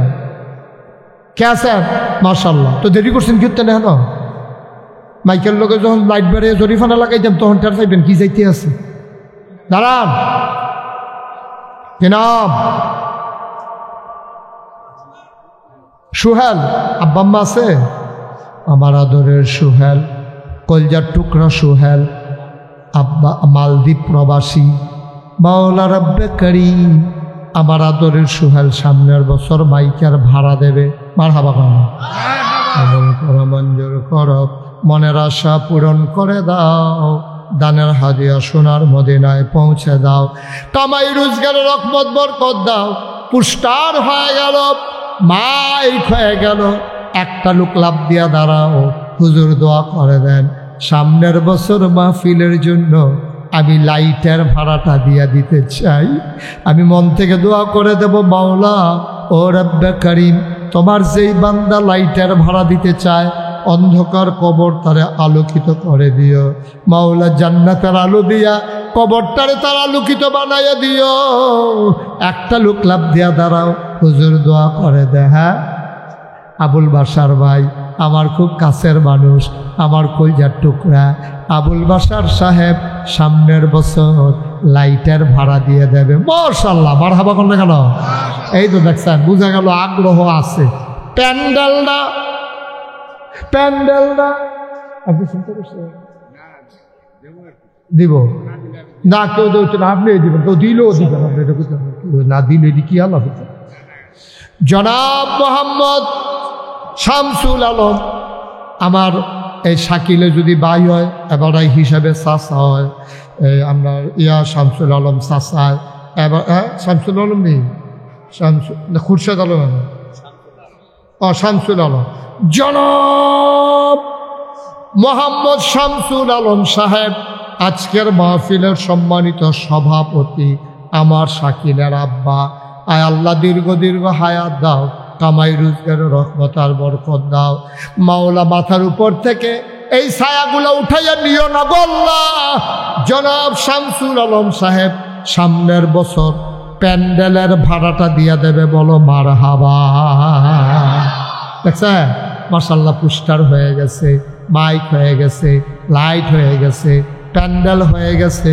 কে স্যার? মাশাল্লাহ। তো দেরি করছেন কি না? হেন মাইকের লোকে যখন লাইট বেড়ে জরিফানা লাগাইতাম তখন টের পাইবেন কি যাইতে আছে। দাঁড়ান, কি নাম? সুহেল। আব্বাম্মা আছে? আমার আদরের সুহেল, কলজার টুকরা সুহেল, আব্বা মালদ্বীপ প্রবাসী। মাওলা রব্বে করিম আমার আদরের সুহেল সামনের বছর মাইকের ভাড়া দেবে। মারহাবা কানা, কবুল করো, মঞ্জুর করো, মনের আশা পূরণ করে দাও। দানের হাদিয়া সোনার মদিনায় পৌঁছে দাও। কামাই রোজগারের রহমত বরকত দাও। পুস্টার হয়ে গেল, মাইক হয়ে গেল, একটা লোক লাভ দিয়া দাঁড়াও, হুজুর দোয়া করে দেন সামনের বছর মাহফিলের জন্য আমি লাইটের ভাড়াটা দিয়া দিতে চাই। আমি মন থেকে দোয়া করে দেব, মাওলা ও রব্বে করিম, তোমার যেই বান্দা লাইটের ভাড়া দিতে চায়, অন্ধকার কবর তারে আলোকিত করে দিও। মাওলা জান্নাতের আলো দিয়া কবরটারে তার আলোকিত বানাইয়া দিও। একটা লোক লাভ দিয়া দাঁড়াও, হুজুর দোয়া করে দে। হ্যাঁ, আবুল বাসার ভাই, আমার খুব কাছের মানুষ, আমার কলজার টুকরা আবুল বাসার সাহেব সামনের বছর লাইটের ভাড়া দিয়ে দেবে। মাশাআল্লাহ, মারহাবা করলে কেন? এই তো দেখছেন, বুঝা গেল আগ্রহ আছে। প্যান্ডেলটা আপনি চিন্তা করছেন দিব না? কেউ দিচ্ছে না, আপনি দিবেন, কেউ দিলেও দিবেন, আপনি এটা বুঝতে না দিলে কি আল্লাহ। জনাব মোহাম্মদ শামসুল আলম আমার এই শাকিলে যদি ভাই হয়, এবার হিসাবে চাচা হয়। আমরা শামসুল আলম চাচা, এবার শামসুল আলম নেই, খুরশেদ আলম, শামসুল আলম। জনাব মোহাম্মদ শামসুল আলম সাহেব আজকের মাহফিলের সম্মানিত সভাপতি, আমার শাকিলের আব্বা। আয় আল্লাহ দীর্ঘ হায়াত দাও, কামাই রোজগারের রহমত আর বরকত দাও। মাওলা মাথার উপর থেকে এই ছায়াগুলো উঠাইয়া নিও না গো আল্লাহ। জনাব শামসুল আলম সাহেব সামনের বছর প্যান্ডেলের ভাড়াটা দিয়া দেবে, বলো মারহাবা। দেখছে মাশাআল্লাহ, পোস্টার হয়ে গেছে, মাইক হয়ে গেছে, লাইট হয়ে গেছে, প্যান্ডেল হয়ে গেছে।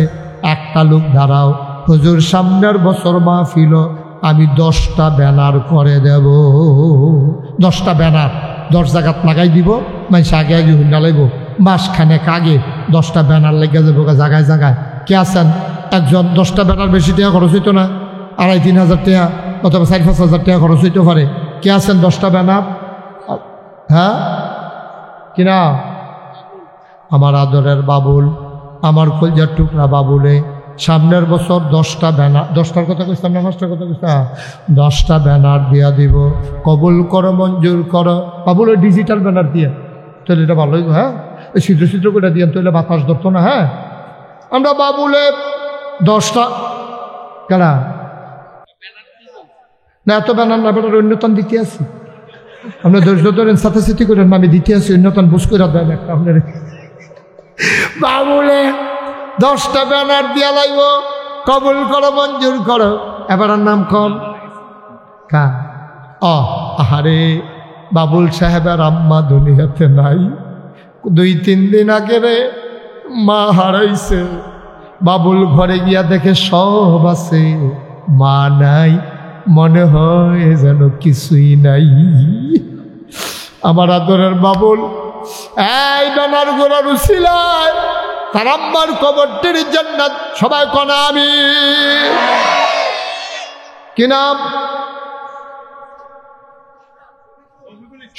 একটা লোক দাঁড়াও, হুজুর সামনের বছর মাহফিল আমি 10টা ব্যানার করে দেব। 10টা ব্যানার 10 জায়গাত লাগাই দিব, মানুষ আগে আগে হুন্ডা লাগব, মাসখানেক আগে 10টা ব্যানার লেগে যাবো জায়গায় জায়গায়। কে আছেন? একজন। 10টা ব্যানার বেশি টাকা খরচ হইতো না, 2,5-3 হাজার টাকা অথবা 4-5 হাজার টাকা খরচ হইতে পারে। কে আছেন 10টা ব্যানার? হ্যাঁ কিনা? আমার আদরের বাবুল, আমার কলজার টুকরা বাবুলে সামনের বছর 10টা ব্যানার, 10টার কথা কইতাম না, 5টার কথা কইতাম, 10টা ব্যানার দিয়া দিব। কবুল করো, মঞ্জুর করো। বাবুল ওই ডিজিটাল ব্যানার দিয়ে তাহলে এটা ভালোই। হ্যাঁ, ওই ছিদ্র করে দিয়ে তাহলে বাতাস ধরতো না। হ্যাঁ, আমরা বাবুলে 10টা কেনা না, এত ব্যানার না, বেটার অন্যতন দিতে আসি। আপনি ধৈর্য ধরেন, সাথে সাথে করেন, আমি দিতে আসি অন্যতন বুঝ করে দেন একটা আপনার বাবুলে 10টা ব্যানার দিয়া লাগব। কবুল করো, মঞ্জুর করো। এবার নাম কন কা? আহারে বাবুল সাহেবের আম্মা দুনিয়াতে নাই, 2-3 দিন আগে রে মা হারাইছে। বাবুল ঘরে গিয়া দেখে সব আছে, মা নাই, মনে হয় যেন কিছুই নাই। আমার আদরের বাবুল এই বেনার গোড়ার উছিলায় তার আম্মার কবরটির জান্নাত সবাই কনা আমি। কি নাম?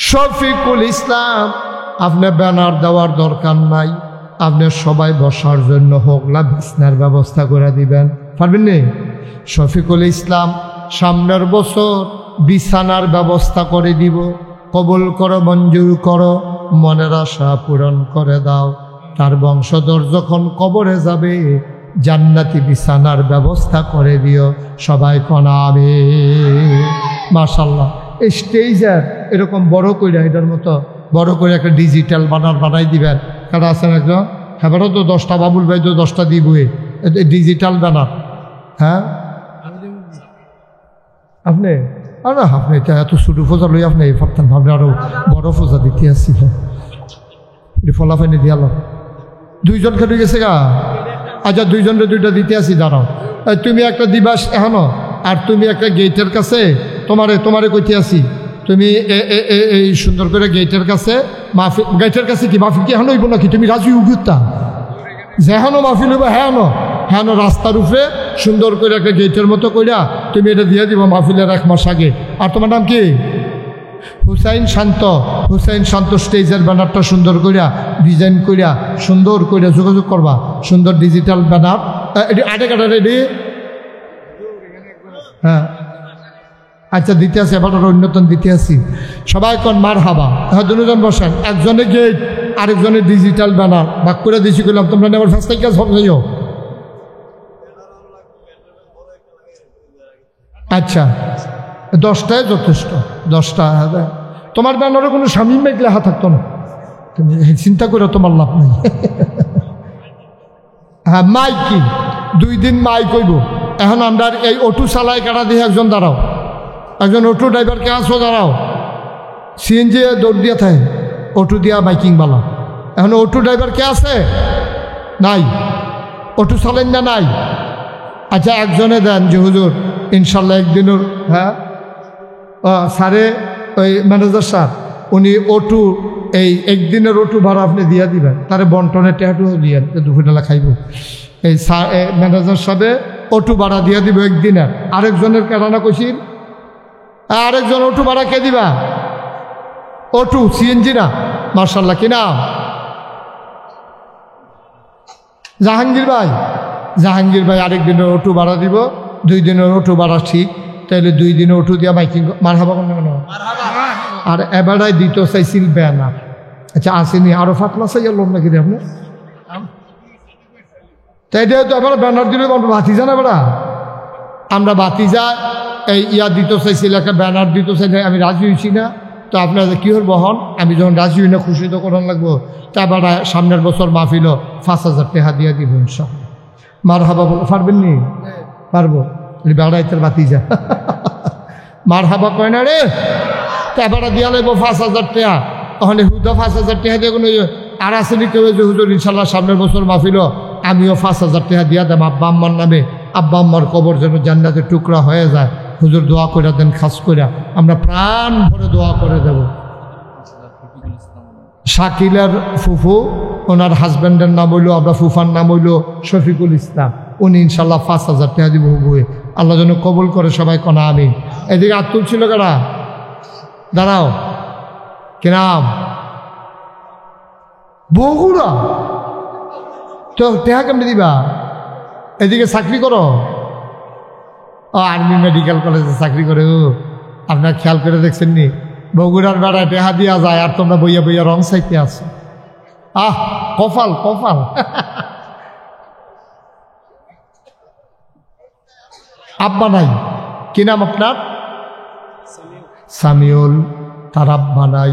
শফিকুল ইসলাম। আপনি ব্যানার দেওয়ার দরকার নাই, আপনি সবাই বসার জন্য হোগলা বিছনার ব্যবস্থা করে দিবেন, পারবেন নি? শফিকুল ইসলাম সামনের বছর বিছানার ব্যবস্থা করে দিব। কবুল করো, মঞ্জুর করো, মনের আশা পূরণ করে দাও। তার বংশধর যখন কবরে যাবে জান্নাতি বিছানার ব্যবস্থা করে দিও, সবাই কনাবে। মাশাআল্লাহ। স্টেজের এরকম বড় করে, এটার মতো বড় করে একটা ডিজিটাল বানার বানাই দিবেন। কারা আছেন একজন? হ্যাঁ, তো 10টা, বাবুল ভাই তো 10টা দিবই ডিজিটাল ব্যানার। হ্যাঁ আপনি আপনি এত ছোটো ফোজা লই আপনি ভাবতেন, ভাবলে আরো বড় ফোজা দিতে আসছি। ফলাফাইনি দিয়াল 2জন খেটে গেছে গা। আচ্ছা 2জনের 2টা দিতে আসি, দাঁড়াও। তুমি একটা দিবাস এখনো, আর তুমি একটা গেটের কাছে তোমারে কইতে আসি, তুমি এই সুন্দর করে গেটের কাছে মাহফিল, গেটের কাছে কি মাহফিল কি এখন হইব নাকি? তুমি রাজি উগুতা যেহানো মাহফিল হইব, হ্যাঁ রাস্তার উপরে সুন্দর করে একটা গেটের মতো কইরা তুমি এটা দিয়ে দিব মাহফিলের 1 মাস আগে। আর তোমার নাম কি? হুসাইন শান্ত। হুসাইন শান্ত স্টেজের ব্যানারটা সুন্দর করিয়া ডিজাইন করিয়া সুন্দর করিয়া যোগাযোগ করবা, সুন্দর ডিজিটাল ব্যানার। এটি আটে কাটা রেডি? হ্যাঁ আচ্ছা দিতে আসি, এবার অন্যতম দিতে আসি। সবাই কোন মার হাবা। হ্যাঁ 2জন বসেন, একজনে গেট আরেকজনে ডিজিটাল ব্যানার ভাগ করে দিয়েছি। করলাম তোমরা নেবার ফার্স্ট কাজ সব যাইও। আচ্ছা 10টায় যথেষ্ট, 10টা। তোমার ব্যানারে কোনো স্বামী মেঘ লেখা থাকতো না, তুমি চিন্তা করে তোমার লাভ নেই। হ্যাঁ মাইক কি 2 দিন মাইক কইব। এখন আমরা এই অটো চালায় কাটা দিয়ে একজন দাঁড়াও, একজন অটো ড্রাইভারকে আসো দাঁড়াও। সিএনজি দৌড় দিয়া থাকে, অটো দিয়া বাইকিং বালা। এখন অটো ড্রাইভার কে আছে? নাই। অটো চালেন না? নাই। আচ্ছা একজনে দেন যে হুজুর ইনশাল্লাহ একদিনের, হ্যাঁ স্যারে ওই ম্যানেজার স্যার উনি অটো এই একদিনের অটো ভাড়া আপনি দিয়ে দিবেন, তারে বন্টনের ট্যাটু দিয়ে দুপুরবেলা খাইব। এই স্যার ম্যানেজার সাহেবে অটো ভাড়া দিয়ে দিব একদিনের। আরেকজনের কেরানা কইছিল, আরেকজন অটো ভাড়া কে দিবা? অটো সিএনজি না। মার্শাল্লাহ। কি নাম? জাহাঙ্গীর ভাই। জাহাঙ্গীর ভাই আরেকদিনের অটো ভাড়া দিব, 2 দিনের অটো ভাড়া ঠিক। তাহলে 2 দিনে অটো দিয়া বাইকিং মার হাবা কেন? আর এবারাই দিত চাইছিল ব্যানার। আচ্ছা আসেনি, আরো ফাতলা চাই লোক নাকি আপনি? তাই তো এবার ব্যানার দিলে বাতিজা না বেড়া, আমরা বাতিজা এই দিত চাইছিল, একটা ব্যানার দিত চাইলে আমি রাজি হয়েছি না। তো আপনারা কি হল বহন, আমি যখন রাজি হই না খুশি তো করার লাগবো। তা আবার সামনের বছর মাহফিল 5,000 টাকা দিয়ে দিব ইনশাআল্লাহ। মার হাবা পারবেন নি? পারবো। বেড়াইতের বাতিজা মার হাবা কয় না রে, এবারে দিয়া লাগবো 5,000 টাকা। ওখানে হুদা 5,000 টাকা দিয়ে কোনো আর আসেনি কেউ যে হুজুর ইনশাল্লাহ সামনের বছর মাহফিল আমিও 5,000 টাকা দিয়া দেব আব্বা আম্মার নামে, আব্বা আম্মার কবর যেন জান্নাতের টুকরা হয়ে যায়। হুজুর দোয়া করে দেন, খাস করে আমরা প্রাণ ভরে দোয়া করে দেব। শাকিলের ফুফু, ওনার হাজব্যান্ডের নাম হইল, আমরা ফুফার নাম হইল শফিকুল ইসলাম। উনি ইনশাল্লাহ 5,000 টাকা দিব হুবুয়ে। আল্লাহ যেন কবুল করে, সবাই কনা আমি। এদিকে হাত তুলছিল কারা? দাঁড়াও। কি নাম? বগুড়া। তো টেহা কেমনি দিবা? এদিকে চাকরি করো? আর্মি মেডিকেল কলেজে চাকরি করে। আপনার খেয়াল করে দেখছেন নি? বগুড়ার বেড়ায় টেহা দিয়া যায়, আর তোমরা বইয়া বইয়া রং চাইতে আছো। কপাল কপাল। আব্বা নাই। কি নাম আপনার? সামিউল। তার আব্বা নাই,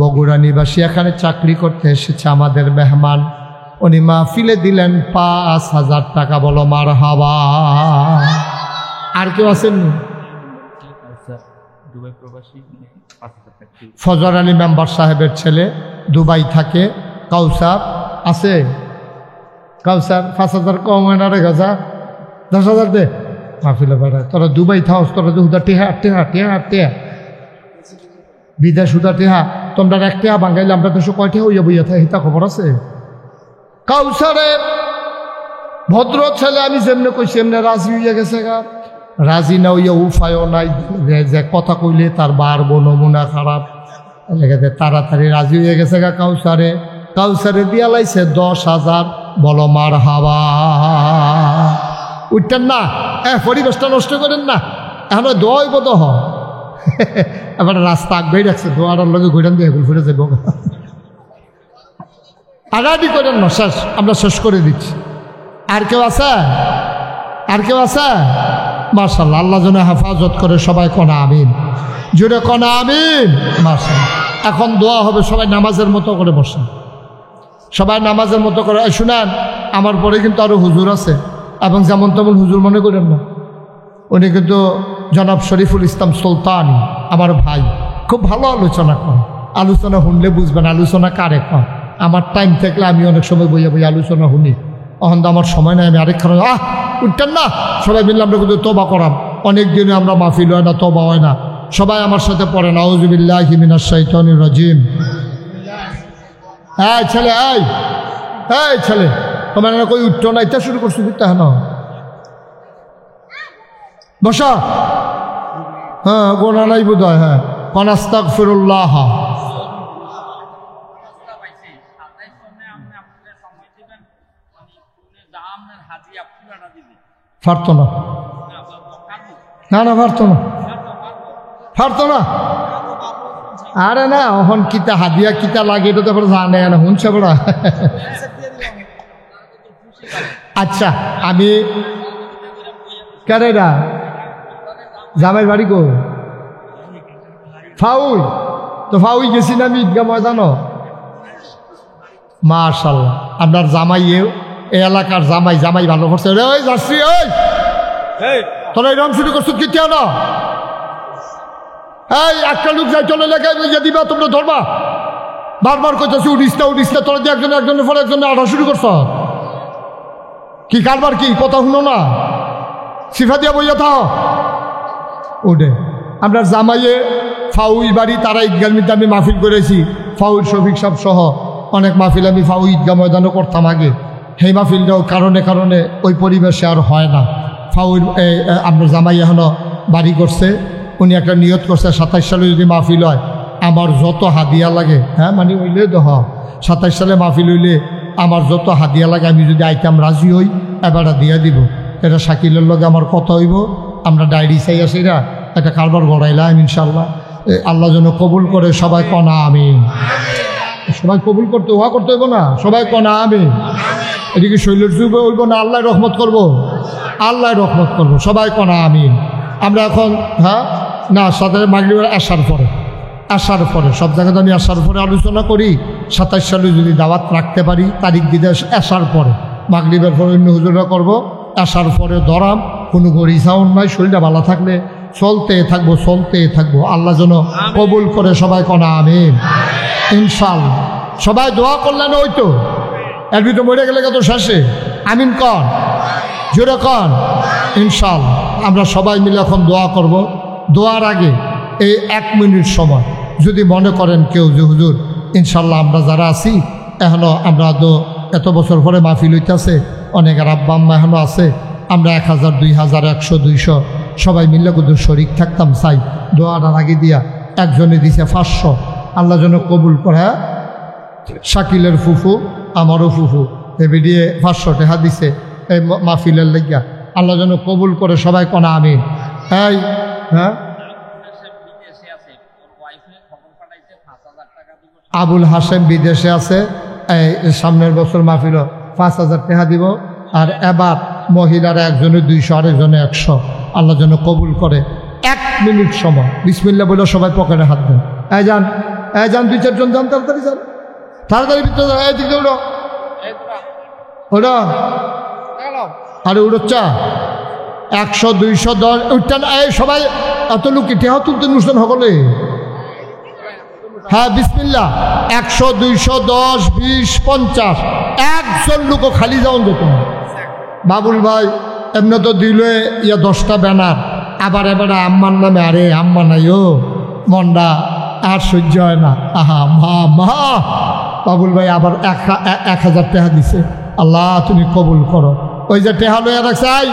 বগুড়া নিবাসী, এখানে চাকরি করতে এসেছে আমাদের মেহমান। উনি মাহফিলে দিলেন 5,000 টাকা। বলো মার হাবা। আর কেউ আছেন? দুবাই প্রবাসী 5,000 টাকা। ফজর আলী মেম্বার সাহেবের ছেলে দুবাই থাকে। কাউসার আছে, কাউসার 5,000 কম হয় না রে গাছা, 10,000 দে মাহফিলে বেড়া। তোরা দুবাই থাকস, তোরা তো হুদা টেহা টেহা টেহা টেহা বিদেশ হুদা টেহা, তোমরা এক টেহা বাঙ্গাইলে আমরা দেশে কয় টেহা হইয়া বইয়া থাকে, হিতা খবর আছে? কাউসারের ভদ্র ছেলে আমি যেমনে কইছি এমনি রাজি হইয়া গেছে গা। রাজি না হইয়া উপায়ও নাই, যে কথা কইলে তার বাড়বো নমুনা খারাপ, লেগেছে তাড়াতাড়ি রাজি হয়ে গেছে গা। কাউসারে কাউসারে দিয়া লাইছে 10,000। বলো মার হাবা। উঠতেন না, পরিবেশটা নষ্ট করেন না, এখন দোয়াই বোধ হ। এবার রাস্তা আগবেই রাখছে, দোয়ার লগে ঘুরান দিয়ে এগুলো ফিরে যাবো। আগাডি করেন না, শেষ, আমরা শেষ করে দিচ্ছি। আর কেউ আছে? আর কেউ আছে? মাশাআল্লাহ, আল্লাহ যেন হেফাজত করে। সবাই কনা আমিন, জুড়ে কনা আমিন। মাশাআল্লাহ, এখন দোয়া হবে। সবাই নামাজের মতো করে বসেন, সবাই নামাজের মতো করে। শুনেন, আমার পরে কিন্তু আরো হুজুর আছে, এবং যেমন তেমন হুজুর মনে করেন না। উনি কিন্তু জনাব শরীফুল ইসলাম সুলতানি, আমার ভাই, খুব ভালো আলোচনা করে। আলোচনা শুনলে বুঝবেন আলোচনা কারে কয়। আমার টাইম থাকলে আমি অনেক সময় বইয়া বইয়া আলোচনা শুনি। এখন তো আমার সময় নাই, আমি আরেকখানে উঠতেন না। সবাই মিললে আমরা কিন্তু তবা করাম। অনেক দিনে আমরা মাহফিল হয় না, তবা হয় না। সবাই আমার সাথে পড়েন, আউযু বিল্লাহি মিনাশ শাইতানির রাজিম। এই ছেলে, এই ছেলে, তোমার কই উঠতো না, এটা শুরু করছো কিন্তু হ্যাঁ বসা। হ্যাঁ, গোনা নাই বোধ হয়। হ্যাঁ, আস্তাগফিরুল্লাহ। পারতো না, না না, পারতো না, পারতো না। আরে না, এখন কিতা হাদিয়া কিতা লাগে এটা তো জানে না, শুনছে বড়া। আচ্ছা, আমি কেরেরা জামাই বাড়ি গো ফাউই, তো ফাউই গেছি না আমি ঈদগাহ ময়দানও। মাশাআল্লাহ, আপনার জামাইয়েও এই এলাকার জামাই, জামাই ভালো করছে। ওই যাচ্ছি, ওই তোরা এরকম শুরু করছো কি কেন? এই একটা লোক যাই চলে লেখায় বুঝে দিবা, তোমরা ধরবা। বারবার কইতেছি উড়িসটা উড়িসটা, তোরা দিয়ে একজনের পরে একজনের আঠা শুরু করছ। কি কারবার কি কথা শুনো না? সিফা দিয়া বইয়া থাও ওডে। আমরা জামাইয়ে ফাউই বাড়ি, তারা ঈদগাহ মধ্যে আমি মাহফিল করেছি। ফাউর শফিক সাহেব সহ অনেক মাহফিল আমি ফাউ ঈদগাহ ময়দানও করতাম আগে। সেই মাহফিলটাও কারণে কারণে ওই পরিবেশে আর হয় না। ফাউর আপনার জামাই এখনও বাড়ি করছে। উনি একটা নিয়ত করছে, 27 সালে যদি মাহফিল হয় আমার যত হাদিয়া লাগে, হ্যাঁ মানে হইলে তো 27 সালে মাহফিল হইলে আমার যত হাদিয়া লাগে আমি যদি আইতাম রাজি হই, এবার দিয়া দিব। এটা শাকিলের লগে আমার কথা হইব। আমরা ডায়েরি চাই আসি না, একটা কারবার গড়াইলাম ইনশাল্লাহ। আল্লাহ যেন কবুল করে। সবাই কনা আমিন। সবাই কবুল করতে হওয়া করতে হইব না, সবাই কনা আমিন। এদিকে শৈলের যুগে হইব না, আল্লাহ রহমত করব, আল্লাহ রহমত করব। সবাই কনা আমিন। আমরা এখন না সাথে মাগরিবের আসার পরে সব জায়গাতে আমি আসার পরে আলোচনা করি। 27 সালে যদি দাওয়াত রাখতে পারি, তারিখ বিদেশ আসার পরে, মাগরিবের পরে অন্য হুজুরা করবো, আসার পরে ধরাম। কোনো গড়ি সাউন্ড নাই, শরীরটা ভালো থাকলে চলতে থাকবো। আল্লাহ যেন কবুল করে। সবাই কনা আমিন ইনশাআল্লাহ। সবাই দোয়া করলেন, ওই তো এর ভিতরে মরে গেলে কত শেষে আমিন কন, জোরে কন ইনশাআল্লাহ। আমরা সবাই মিলে এখন দোয়া করব। দোয়ার আগে এই 1 মিনিট সময় যদি মনে করেন কেউ যে হুজুর ইনশাআল্লাহ আমরা যারা আছি এখনও, আমরা তো এত বছর পরে মাহফিল হইতেছে, অনেকের আব্বা আম্মা এখনও আছে, আমরা 1000 2000 100 200 সবাই মিলে কিন্তু শরিক থাকতাম চাই। দোয়াটার আগে দিয়া একজনে দিছে 500, আল্লাহ যেন কবুল করে। শাকিলের ফুফু, আমারও ফুফু, এবিডিয়ে 500 টাকা দিছে এই মাহফিলের লাগিয়া। আল্লাহ যেন কবুল করে। সবাই কনা আমিন। এই হ্যাঁ, আবুল হাসেম বিদেশে আছে, এই সামনের বছর মাহফিল 5000 টাকা দিব। আর এবার মহিলারা একজনে 200, আরেকজনে 100। আল্লাহ যেন কবুল করে। 1 মিনিট সময় বিসমিল্লাহ বলে সবাই পকেটে হাত দেন। এই যান 2-4 জন যান, তাড়াতাড়ি যান, তাড়াতাড়ি ভিতরে যান। এই দিকে উড়ো, আরে উড়োচ্চা, 100 210 উঠতেন। এই সবাই এত লোক টেহা তুলতেন অনুষ্ঠান সকলে। হ্যাঁ বিসমিল্লাহ। 100 210 20 50 একজন লোক খালি যাওন যেত না। বাবুল ভাই এমনি তো দিলে ইয়া 10টা ব্যানার, আবার এবারে আম্মার নামে, আরে আম্মা নাই ও মন্ডা আর সহ্য হয় না, আহা মা মা। বাবুল ভাই আবার 1000 টাকা দিছে। আল্লাহ তুমি কবুল করো। ওই যে টেহা লইয়া রাখছে, আই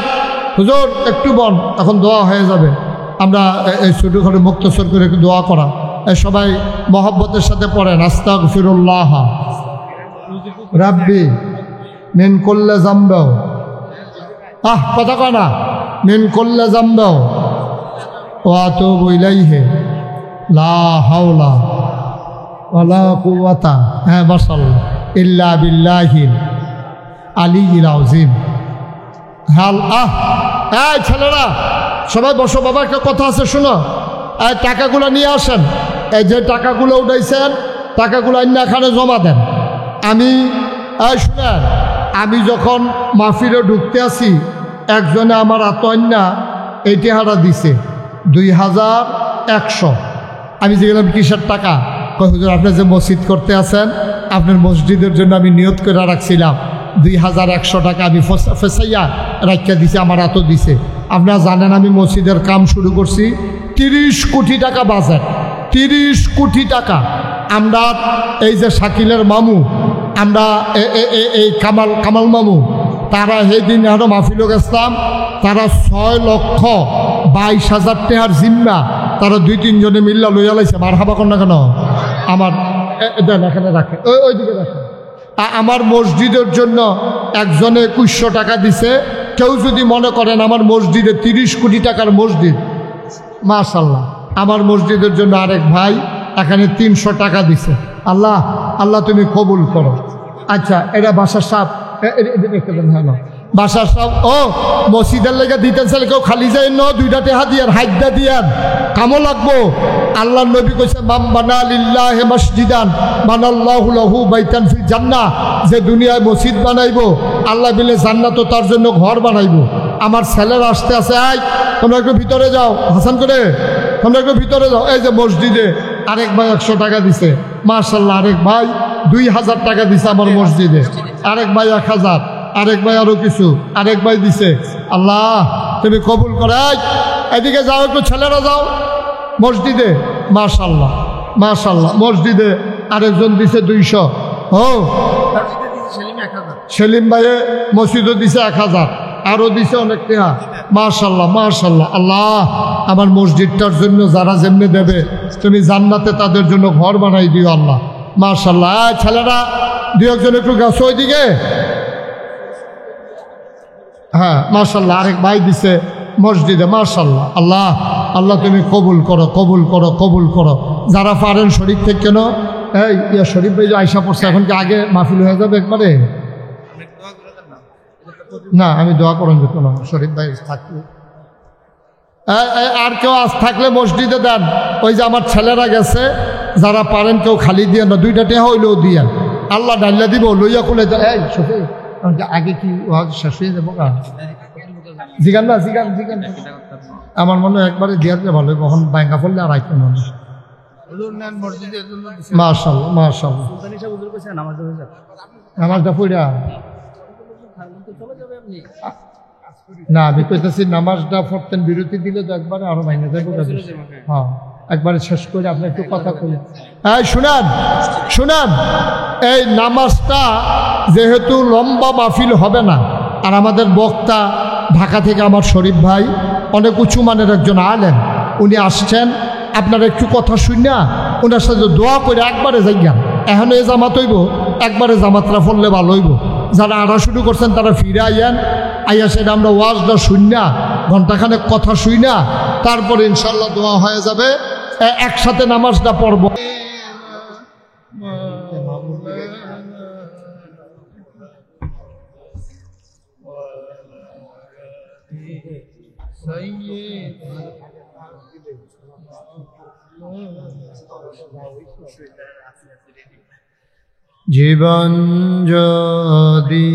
হুজুর একটু বন, এখন দোয়া হয়ে যাবে। আমরা এই ছোটোখাটো মুক্তসর করে একটু দোয়া করা, সবাই মহব্বতের সাথে পড়েন। আস্তাগফিরুল্লাহ রাব্বি মিন কুল্লি যামবি, কথা কয় না, মিন কুল্লি যামবি ওয়া আতুবু ইলাইহি লা হাওলা ওয়ালা কুওয়াতা, হ্যাঁ মাশাআল্লাহ, ইল্লা বিল্লাহিল আলিয়্যিল আযীম। এই ছেলেরা সবাই বসো, বাবা একটা কথা আছে শোনো। এই টাকাগুলো নিয়ে আসেন, এই যে টাকাগুলো উঠাইছেন টাকাগুলো আইনা এখানে জমা দেন। আমি শুনেন, আমি যখন মাহফিলে ঢুকতে আসি একজনে আমার আতন্যা এই টেহারা দিছে 2100। আমি যেগুলো কিসের টাকা, কয় হুজুর আপনি যে মসজিদ করতে আছেন আপনার মসজিদের জন্য আমি নিয়ত করে রাখছিলাম 2100 টাকা আমি ফেসাইয়া রাখিয়া দিছে, আমার এত দিছে। আপনারা জানেন আমি মসজিদের কাম শুরু করছি, 30 কোটি টাকা বাজেট, 30 কোটি টাকা। আমরা এই যে শাকিলের মামু, আমরা এই কামাল মামু, তারা সেই দিন আরো মাহফিল গেছিলাম, তারা 6,22,000 টাকার জিম্মা তারা 2-3 জনে মিল্লা লইয়া লাইছে। মার হাবা কর না কেন, আমার দেন এখানে রাখে, ওইদিকে রাখে। আমার মসজিদের জন্য একজনে 2100 টাকা দিছে। কেউ যদি মনে করেন আমার মসজিদে 30 কোটি টাকার মসজিদ, মাশাআল্লাহ, আমার মসজিদের জন্য আরেক ভাই এখানে 300 টাকা দিছে। আল্লাহ আল্লাহ তুমি কবুল করো। আচ্ছা এরা বাসার সাহেব, হ্যালো বাসার সাহেব, ও মসজিদের লেগে দিতেন চাইলে কেউ খালি যায় ন, 2টা টেহা দিয়ান, হাইদা দিয়ান, কামও লাগবো। আল্লাহ নবী কইছে মাম বানা লিল্লাহি মসজিদান বানাল্লাহু লাহু বাইতান ফিল জান্নাহ, যে দুনিয়ায় মসজিদ বানাইবো আল্লাহ বিলে জান্নাতও তার জন্য ঘর বানাইবো। আমার ছেলের আসতে আছে, আই তোমরা একটু ভিতরে যাও, হাসান করে তোমরা একটু ভিতরে যাও। এই যে মসজিদে আরেক ভাই 100 টাকা দিছে, মাশাআল্লাহ। আরেক ভাই 2000 টাকা দিছে আমার মসজিদে, আরেক ভাই 1000, আরেক ভাই আরো কিছু, আরেক ভাই দিছে। আল্লাহ তুমি কবুল করো। এদিকে যাও একটু, ছেলেরা যাও মসজিদে, মাশাআল্লাহ মাশাআল্লাহ। মসজিদে আরেকজন দিছে 200, ও সেলিম ভাইয়ে মসজিদও দিছে 1000, আরো দিছে অনেক টাকা, মাশাআল্লাহ মাশাআল্লাহ। আল্লাহ আমার মসজিদটার জন্য যারা যেমনি দেবে তুমি জান্নাতে তাদের জন্য ঘর বানাই দিও আল্লাহ, মাশাআল্লাহ। ছেলেরা 2-1 একটু গেছো ওইদিকে, হ্যাঁ মাশাআল্লাহ। আরেক ভাই দিছে মসজিদে, মাশাআল্লাহ। আল্লাহ আল্লাহ তুমি কবুল করো, কবুল করো, কবুল করো। যারা পারেন শরীফ থেকে কেন, এই ইয়া শরীফ ভাই যে আয়সা পড়ছে, এখন কি আগে মাহফিল হয়ে যাবে একবারে? না আমি দোয়া করেন যেত না, শরীফ ভাই থাকলে। আর কেউ আজ থাকলে মসজিদে দেন। ওই যে আমার ছেলেরা গেছে, যারা পারেন কেউ খালি দিয়ে না, 2টা টেহা হইলেও দিয়ে আল্লাহ ডাল্লা দিব, লইয়া কোলে এই সফি আগে কি শেষ হয়ে যাবো গা, জিগান না জিগান জিগান। আমার মনে হয় একবারে দিয়ার যে ভালো, কখন ব্যাঙ্গা পড়লে আর আইতে মানুষ। মাশাআল্লাহ মাশাআল্লাহ। নামাজটা পড়া না, আমি কইতেছি নামাজটা পড়তেন, বিরতি দিলে তো একবারে আরো ভাঙে যাবো। হ্যাঁ একবারে শেষ করে আপনি একটু কথা কই। এই শুনান শুনান, এই নামাজটা যেহেতু লম্বা মাহফিল হবে না, আর আমাদের বক্তা ঢাকা থেকে আমার শরীফ ভাই অনেক উঁচু মানের একজন আলেম, উনি আসছেন। আপনারা একটু কথা শুনিয়া ওনার সাথে দোয়া করে একবারে যাইয়া, এখন এই জামাত হইব, একবারে জামাতরা পড়লে ভালো হইব। যারা আড়া শুরু করছেন তারা ফিরে আইয়ান, আইয়া সেটা আমরা ওয়াজটা শুনিয়া ঘন্টাখানেক কথা শুইনা তারপরে ইনশাল্লাহ দোয়া হয়ে যাবে, একসাথে নামাজটা পড়ব। জীবন যদি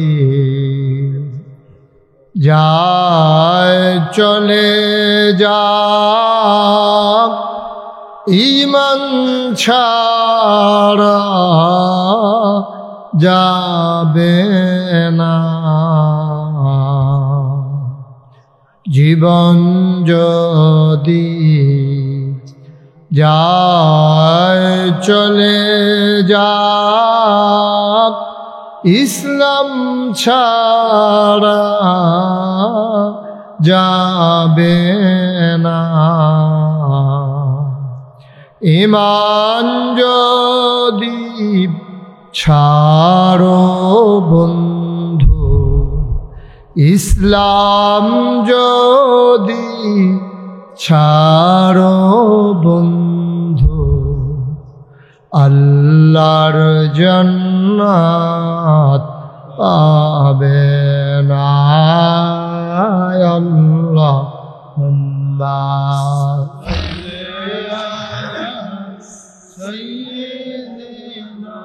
যায় চলে যা ঈমান ছাড়া যাবে না, জীবন যদি যায় চলে যা ইসলাম ছাড়া যাবে না, ঈমান যদি ছাড়ো বন্ধু, ইসলাম যদি ছাড়ো বন্ধু, আল্লাহর জান্নাত পাবে না। আল্লাহুম্মা সাইয়্যিদিনা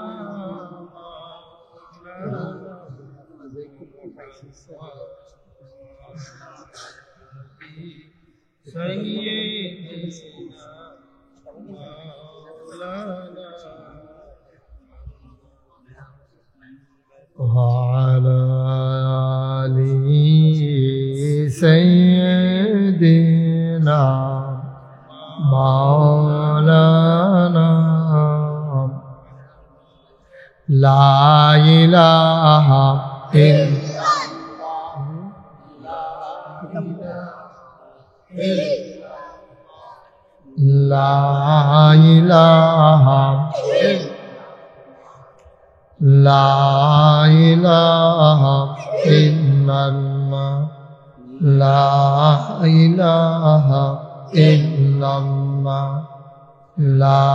وعلى آل سيدنا مولانا لا إله إلا لا إله لا إله إلا الله لا إله إلا الله لا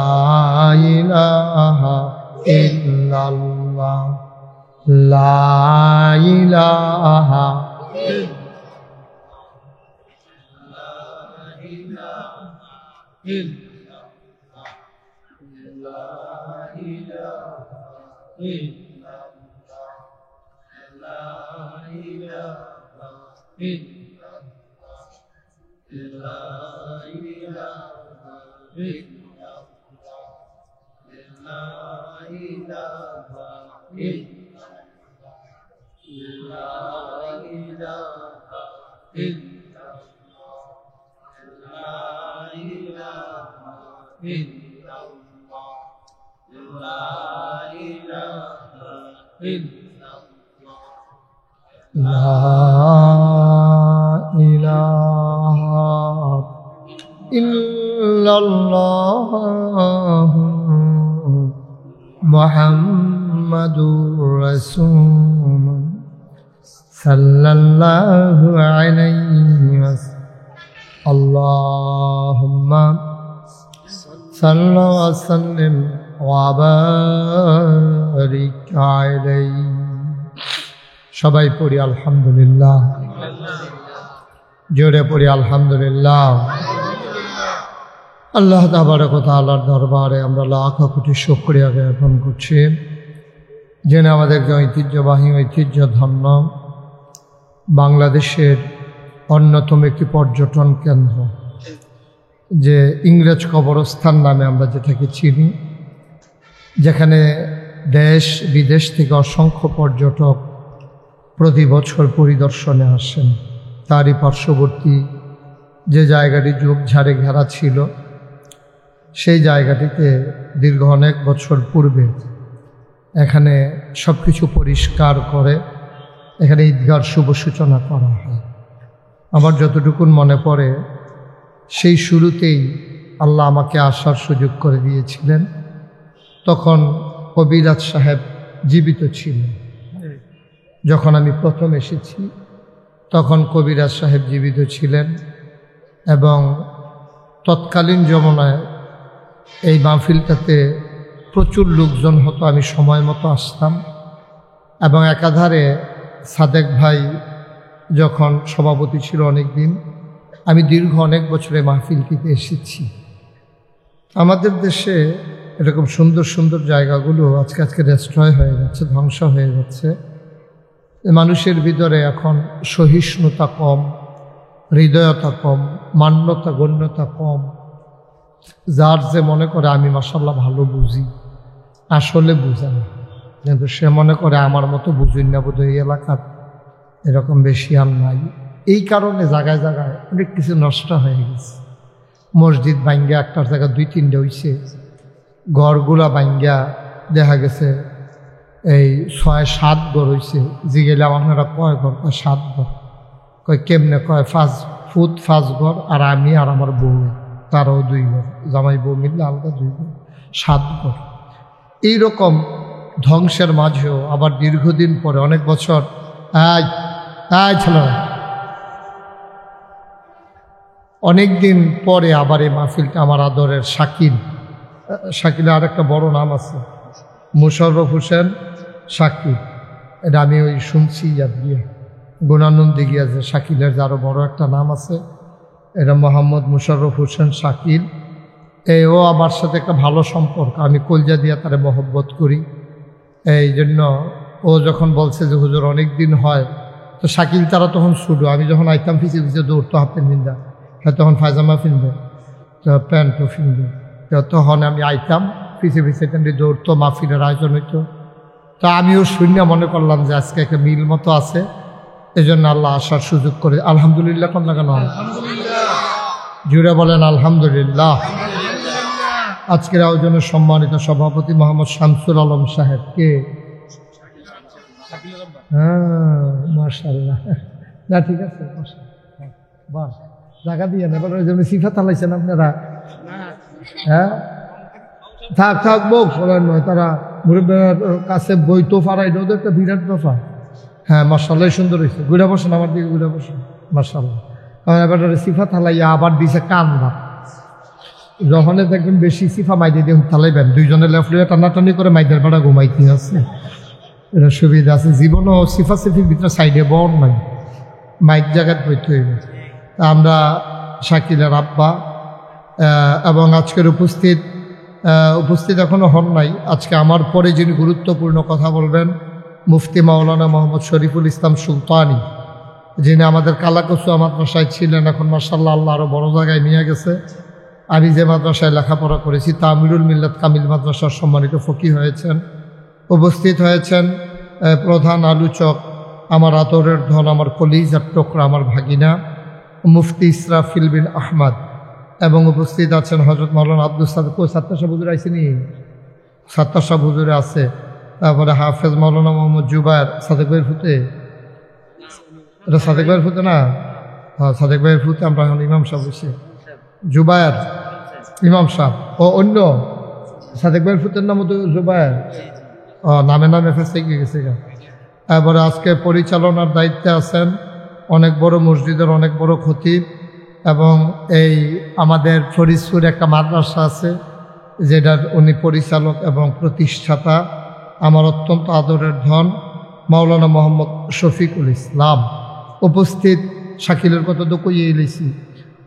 إله إلا الله لا إله illallah Muhammadur Rasulullah sallallahu alaihi wasallam. Allahumma salli wa sallim wa barik alayhi. সবাই পড়ি আলহামদুলিল্লাহ, জোরে পড়ি আলহামদুলিল্লাহ। আল্লাহ তাবারক ওয়া তাআলার দরবারে আমরা লাখ কোটি শুকরিয়া জ্ঞাপন করছি, যিনি আমাদেরকে ঐতিহ্যবাহী ঐতিহ্যধন্য বাংলাদেশের অন্যতম একটি পর্যটন কেন্দ্র, যে ইংরেজ কবরস্থান নামে আমরা যেটাকে চিনি, যেখানে দেশ বিদেশ থেকে অসংখ্য পর্যটক প্রতি বছর পরিদর্শনে আসেন। তারই পার্শ্ববর্তী যে জায়গাটি ঝোপঝাড়ে ঘেরা ছিল, সেই জায়গাটিতে দীর্ঘ অনেক বছর পূর্বে এখানে সব কিছু পরিষ্কার করে এখানে ঈদগার শুভ সূচনা করা হয়। আমার যতটুকুন মনে পড়ে, সেই শুরুতেই আল্লাহ আমাকে আসার সুযোগ করে দিয়েছিলেন। তখন কবিরাজ সাহেব জীবিত ছিলেন। যখন আমি প্রথম এসেছি তখন কবিরাজ সাহেব জীবিত ছিলেন, এবং তৎকালীন জমানায় এই মাহফিলটাতে প্রচুর লোকজন হতো। আমি সময় মতো আসতাম, এবং একাধারে সাদেক ভাই যখন সভাপতি ছিল অনেক দিন, আমি দীর্ঘ অনেক বছরে মাহফিলটিতে এসেছি। আমাদের দেশে এরকম সুন্দর সুন্দর জায়গাগুলো আজকে ডেস্ট্রয় হয়ে যাচ্ছে, ধ্বংস হয়ে যাচ্ছে। মানুষের ভিতরে এখন সহিষ্ণুতা কম, হৃদয়তা কম, মান্যতা গণ্যতা কম। যার যে মনে করে আমি মাশাআল্লাহ ভালো বুঝি, আসলে বুঝে না, কিন্তু সে মনে করে আমার মতো বুঝুন না বোধ এই এলাকার এরকম বেশি আর নাই। এই কারণে জায়গায় জায়গায় অনেক কিছু নষ্ট হয়ে গেছে। মসজিদ ভাঙ্গা একটার জায়গায় 2-3টে হইছে, ঘরগুলা ভাঙ্গা দেখা গেছে এই 6-7 ঘর হইছে। যে গেলাম আপনারা কয় ঘর? কয় 7 ঘর। কয় কেমনে? কয় 5 ঘর, আর আমি আর আমার বউ, তারও 2 ঘর, জামাই বউ মিললে আলাদা 2 ঘর, 7 ঘর। এইরকম ধ্বংসের মাঝেও আবার দীর্ঘদিন পরে, অনেক বছর, ছেলেরা অনেক দিন পরে আবার এই মাহফিলটা আমার আদরের শাকিলের আরেকটা বড় নাম আছে, মোশাররফ হোসেন শাকিল। এটা আমি ওই শুনছি গিয়ে গুণানন্দে গিয়া যে শাকিলের যে আরও বড় একটা নাম আছে, এটা মোহাম্মদ মোশাররফ হোসেন শাকিল। ও আমার সাথে একটা ভালো সম্পর্ক, আমি কলজা দিয়া তারে মহব্বত করি। এই জন্য ও যখন বলছে যে হুজুর অনেক দিন হয়, তো শাকিল তারা তখন শুরু, আমি যখন আইতাম ফিসে ফিসে দৌড়তো হাফ প্যান্ট বিন্দা, হ্যাঁ তখন পায়জামা ফিনবে, তো প্যান্টও ফিনবে, তো তখন আমি আইতাম ফিসে ফিসে কেন্দ্রে দৌড়তো, মাহফিলের আয়োজন হইতো। তো আমিও শূন্য মনে করলাম যে আজকে একটা মিল মতো আছে, এই জন্য আল্লাহ আসার সুযোগ করে। আলহামদুলিল্লাহ কোন না কেন? জুড়ে বলেন আলহামদুলিল্লাহ। আজকের আয়োজনের সম্মানিত সভাপতি মোহাম্মদ শামসুল আলম সাহেব, কে? হ্যাঁ মাশাআল্লাহ, না ঠিক আছে, বাস জায়গা দিয়ে না, এবার ওই জন্য সিফাত আলাইছেন আপনারা। হ্যাঁ থাকবো নয়, তারা মুরব্বীর কাছে বই তো ফারাই, ওদের একটা বিরাট ব্যাপার। হ্যাঁ মাশাআল্লাহ, সুন্দর হয়েছে। ঘুরে বসেন, আমার দিকে ঘুরে বসেন, মাশাআল্লাহ। এবার সিফাত হালাইয়া আবার দিছে কান ভাত। যখন দেখবেন বেশি সিফা মাইদে দিয়ে থালাইবেন, 2জনে লেফলিয়া টানাটানি করে মাইদের বেড়া ঘুমাইতে আছে, এটা সুবিধা আছে। জীবনও সিফা সিফির ভিতরে সাইডে বর নাই, মাইক জায়গায় বইতে হইবে। আমরা শাকিলের আব্বা এবং আজকের উপস্থিত এখনো হন নাই। আজকে আমার পরে যিনি গুরুত্বপূর্ণ কথা বলবেন, মুফতি মাওলানা মোহাম্মদ শরীফুল ইসলাম সুলতানি, যিনি আমাদের কালাকসুয়া মাদ্রাসায় ছিলেন, এখন মাশাআল্লাহ আল্লাহ আরও বড় জায়গায় নিয়ে গেছে। আমি যে মাদ্রাসায় লেখাপড়া করেছি, তামিলুল মিল্লাত কামিল মাদ্রাসার সম্মানিত ফকি হয়েছেন। উপস্থিত হয়েছেন প্রধান আলোচক, আমার আতরের ধন, আমার কলিজার টুকরা, আমার ভাগিনা মুফতি ইসরাফিল বিন আহমদ, এবং উপস্থিত আছেন হযরত মাওলানা আব্দুল সাদেক। সাত্তার শাহ হুজুর আইসেনি? সাত্তার শাহ হুজুরে আছে। তারপরে হাফেজ মাওলানা মোহাম্মদ জুবায়ের, সাদেক ভাইয়ের ফুতে, এটা সাদেক ভাইয়ের ফুতে না? হ্যাঁ সাদেক ভাইয়ের ফুতে। আমরা এখন ইমাম সাহেব বসে, জুবায়ের ইমাম সাহেব, ও অন্য সাদেক ভাইয়ের ফুতের নাম তো জুবায়ের, নামে ফেসে গেছে। এবারে আজকে পরিচালনার দায়িত্বে আছেন অনেক বড় মসজিদের অনেক বড় খতিব, এবং এই আমাদের ফরিদপুর একটা মাদ্রাসা আছে যেটার উনি পরিচালক এবং প্রতিষ্ঠাতা, আমার অত্যন্ত আদরের ধন মাওলানা মোহাম্মদ শফিকুল ইসলাম। উপস্থিত শাকিলের কথা তো কইয়ে এলেছি।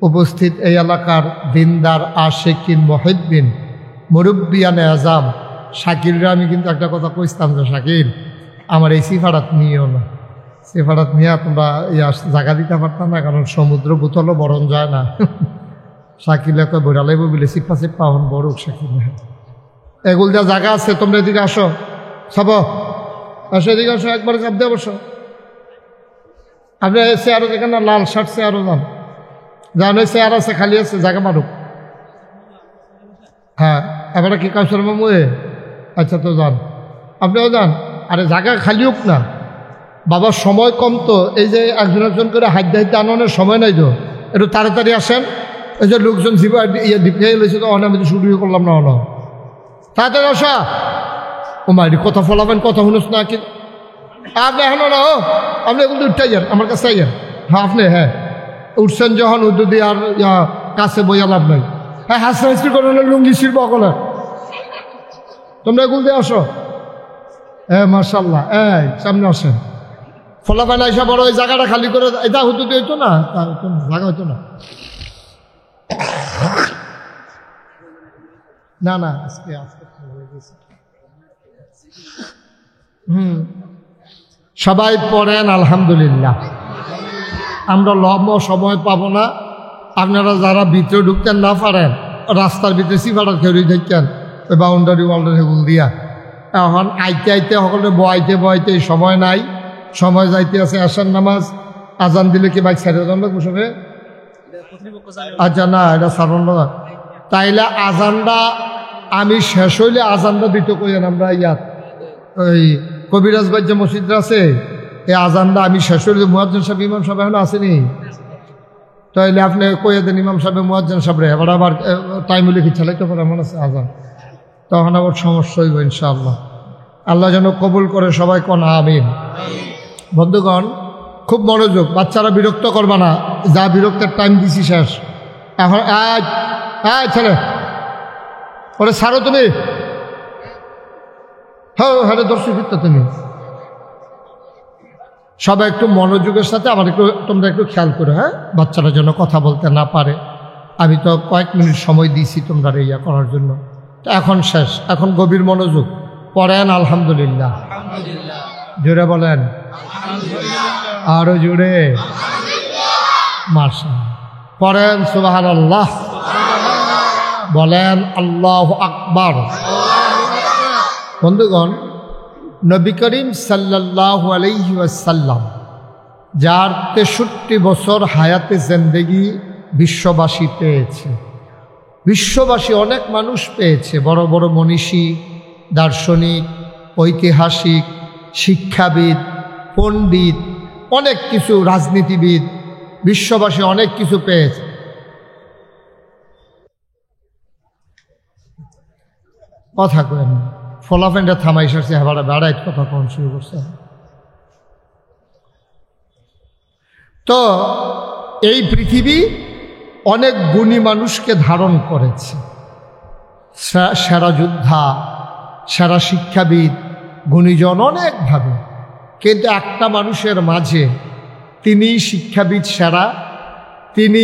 উপস্থিত এই এলাকার দিনদার আশেকিন মহিদ্দিন মুরব্বিয়ানে আজাম শাকিলরা। আমি কিন্তু একটা কথা কইতাম যে শাকিল আমার এই সিফারাত নিয়েও না, সিফারাত নিয়ে তোমরা জায়গা দিতে পারতাম না, কারণ সমুদ্র বোতলও বরণ যায় না। শাকিল একটা বইরালাইব বলে সিপা সিপা হন বড় শাকিল। এগুলো যা জায়গা আছে, তোমরা এদিকে আসো, সব আসো, এদিকে আসো, একবারে চাপ দিয়ে বসো। আপনি চেয়ারও দেখেন না, লাল শার্ট চেয়ারও যান, যান ওই চেয়ার আছে খালি আছে, জায়গা মারুক। হ্যাঁ এবারে কি কাউসার মামু? আচ্ছা তো যান, আপনিও যান। আরে জায়গা খালি হোক না বাবা, সময় কম তো। এই যে একজন করে হাইতে হাইতে আনানোর সময় নাই তো, একটু তাড়াতাড়ি আসেন। এই যে লোকজন দিকে লইছে তো, আমি তো শুরু করলাম না, তাড়াতাড়ি আসা। ও মাইরি কথা ফলাবেন, কথা শুনুস না কি আপনি এখন না? ও আপনি এগুলো উঠতে যান, আমার কাছে যান। হ্যাঁ আপনি, হ্যাঁ উঠছেন যখন উদ্যোদি আর কাছে বইয়া লাভ নাই। হ্যাঁ হাসি হাসি করে লুঙ্গি শিল্প অকলে তোমরা এগুলো দিয়ে আসো। হ্যাঁ মার্শাল্লাহ, এই সামনে আসেন। ফলাফল এসে বড় ওই জায়গাটা খালি করে এটা হতো হইতো না, তা হতো না, জায়গা হতো না। না না আজকে সবাই পড়েন আলহামদুলিল্লাহ। আমরা লম্ব সময় পাবো না। আপনারা যারা ভিতরে ঢুকতেন না পারেন, রাস্তার ভিতরে সিফাটার খেউরি দেখতেন ওই বাউন্ডারি ওয়ালডারি হুল দিয়া। এখন আইতে আইতে সকলে বয়াইতে বয়াইতে সময় নাই, সময় যাইতে আছে আসার নামাজ। আজান দিলে কি বাইক ছাড়িয়ে যান লাগবো সবে? আচ্ছা না, এটা সারণ না। তাইলে আজানটা আমি শেষ হইলে আজানটা দিতে কইেন। আমরা ইয়াত ওই কবিরাজ বাজ্য মসজিদটা আছে, এই আজানটা আমি শেষ হইলে মুয়াজ্জিন সাহেব ইমাম সাহেব এখন আসেনি, তাইলে আপনি কইয়া দেন ইমাম সাহেব মুয়াজ্জিন সাহেব রে এবার আবার টাইম হলে কি চালাইতে পারে এমন আছে আজান, তখন আবার সমস্যা হইব ইনশাআল্লাহ। আল্লাহ যেন কবুল করে, সবাই কোন আমিন। বন্ধুগণ খুব মনোযোগ, বাচ্চারা বিরক্ত করবা না, যা বিরক্তের টাইম দিছি শেষ। এখন ছেলে ওরে ছাড়ো তুমি, হ্যাঁ দর্শক তুমি সবাই একটু মনোযোগের সাথে আমার একটু তোমরা একটু খেয়াল করো, হ্যাঁ বাচ্চারা যেন কথা বলতে না পারে। আমি তো কয়েক মিনিট সময় দিয়েছি তোমরা ইয়া করার জন্য, তো এখন শেষ, এখন গভীর মনোযোগ পড়েন আলহামদুলিল্লাহ। জোরে বলেন আরো জোরে, মাশাআল্লাহ। পড়েন সুবহানাল্লাহ, বলেন আল্লাহু আকবার। বন্ধুগণ নবী করিম সাল্লাল্লাহু আলাইহি ওয়াসাল্লাম যার 63 বছর হায়াতে জিন্দেগি বিশ্ববাসী পেয়েছে, বিশ্ববাসী অনেক মানুষ পেয়েছে, বড় বড় মনীষী, দার্শনিক, ঐতিহাসিক, শিক্ষাবিদ, পণ্ডিত, অনেক কিছু, রাজনীতিবিদ, বিশ্ববাসী অনেক কিছু পেয়েছে। কথা কেন ফলাফেনটা থামাই সারছে, হেবারা বেড়াইত কথা কন শুরু করছে। তো এই পৃথিবী অনেক গুণী মানুষকে ধারণ করেছে, সেরা যোদ্ধা, সেরা শিক্ষাবিদ, গুণীজন অনেকভাবে, কিন্তু একটা মানুষের মাঝে তিনি শিক্ষাবিদ সেরা, তিনি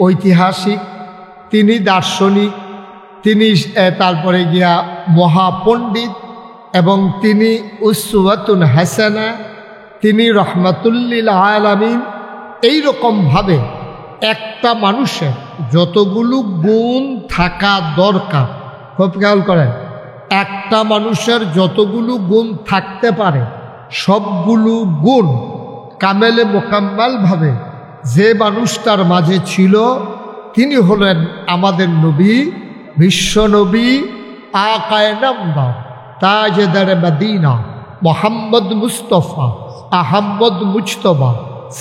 ঐতিহাসিক, তিনি দার্শনিক, তিনি তারপরে গিয়া মহাপণ্ডিত, এবং তিনি উসওয়াতুন হাসানা, তিনি রহমাতুল্লিল আলামিন। এইরকমভাবে একটা মানুষের যতগুলো গুণ থাকা দরকার, খুব খেয়াল করেন, একটা মানুষের যতগুলো গুণ থাকতে পারে সবগুলো গুণ কামেলে মোকাম্মালভাবে যে মানুষটার মাঝে ছিল তিনি হলেন আমাদের নবী, বিশ্বনবী, আকায়ে নামদার, তাজদারে মদিনা, মোহাম্মদ মুস্তফা, আহমদ মুজতবা,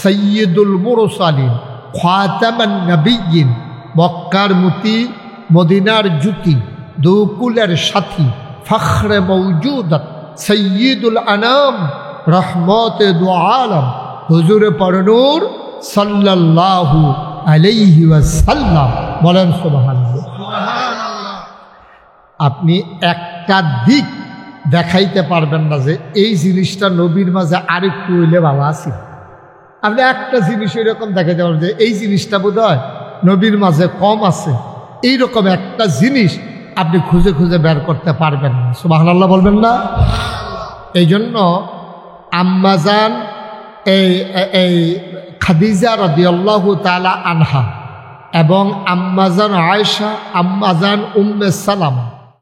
সৈয়দুল মুরসালিন, খাতামান নবিয়্যিন, মক্কার মতি, মদিনার জ্যোতি, দুকুলের সাথী, ফখরে মওজুদাত, সৈয়দুল আনাম, রহমতে দু আলম, হুজুরে পরনূর সাল্লাল্লাহু আলাইহি ওয়াসাল্লাম। বলেন সুবহানাল্লাহ। আপনি একটা দিক দেখাইতে পারবেন না যে এই জিনিসটা নবীর মাঝে আরেকটু হইলে ভালো আছে। আপনি একটা জিনিস এরকম দেখাইতে পারবেন যে এই জিনিসটা বোধহয় নবীর মাঝে কম আছে, এইরকম একটা জিনিস আপনি খুঁজে খুঁজে বের করতে পারবেন না। সুবহানাল্লাহ বলবেন না? এই জন্য আম্মাজান এই খাদিজা রাদিয়াল্লাহু তাআলা আনহা এবং আম্মাজান আয়েশা, আম্মাজান উম্মে সালামা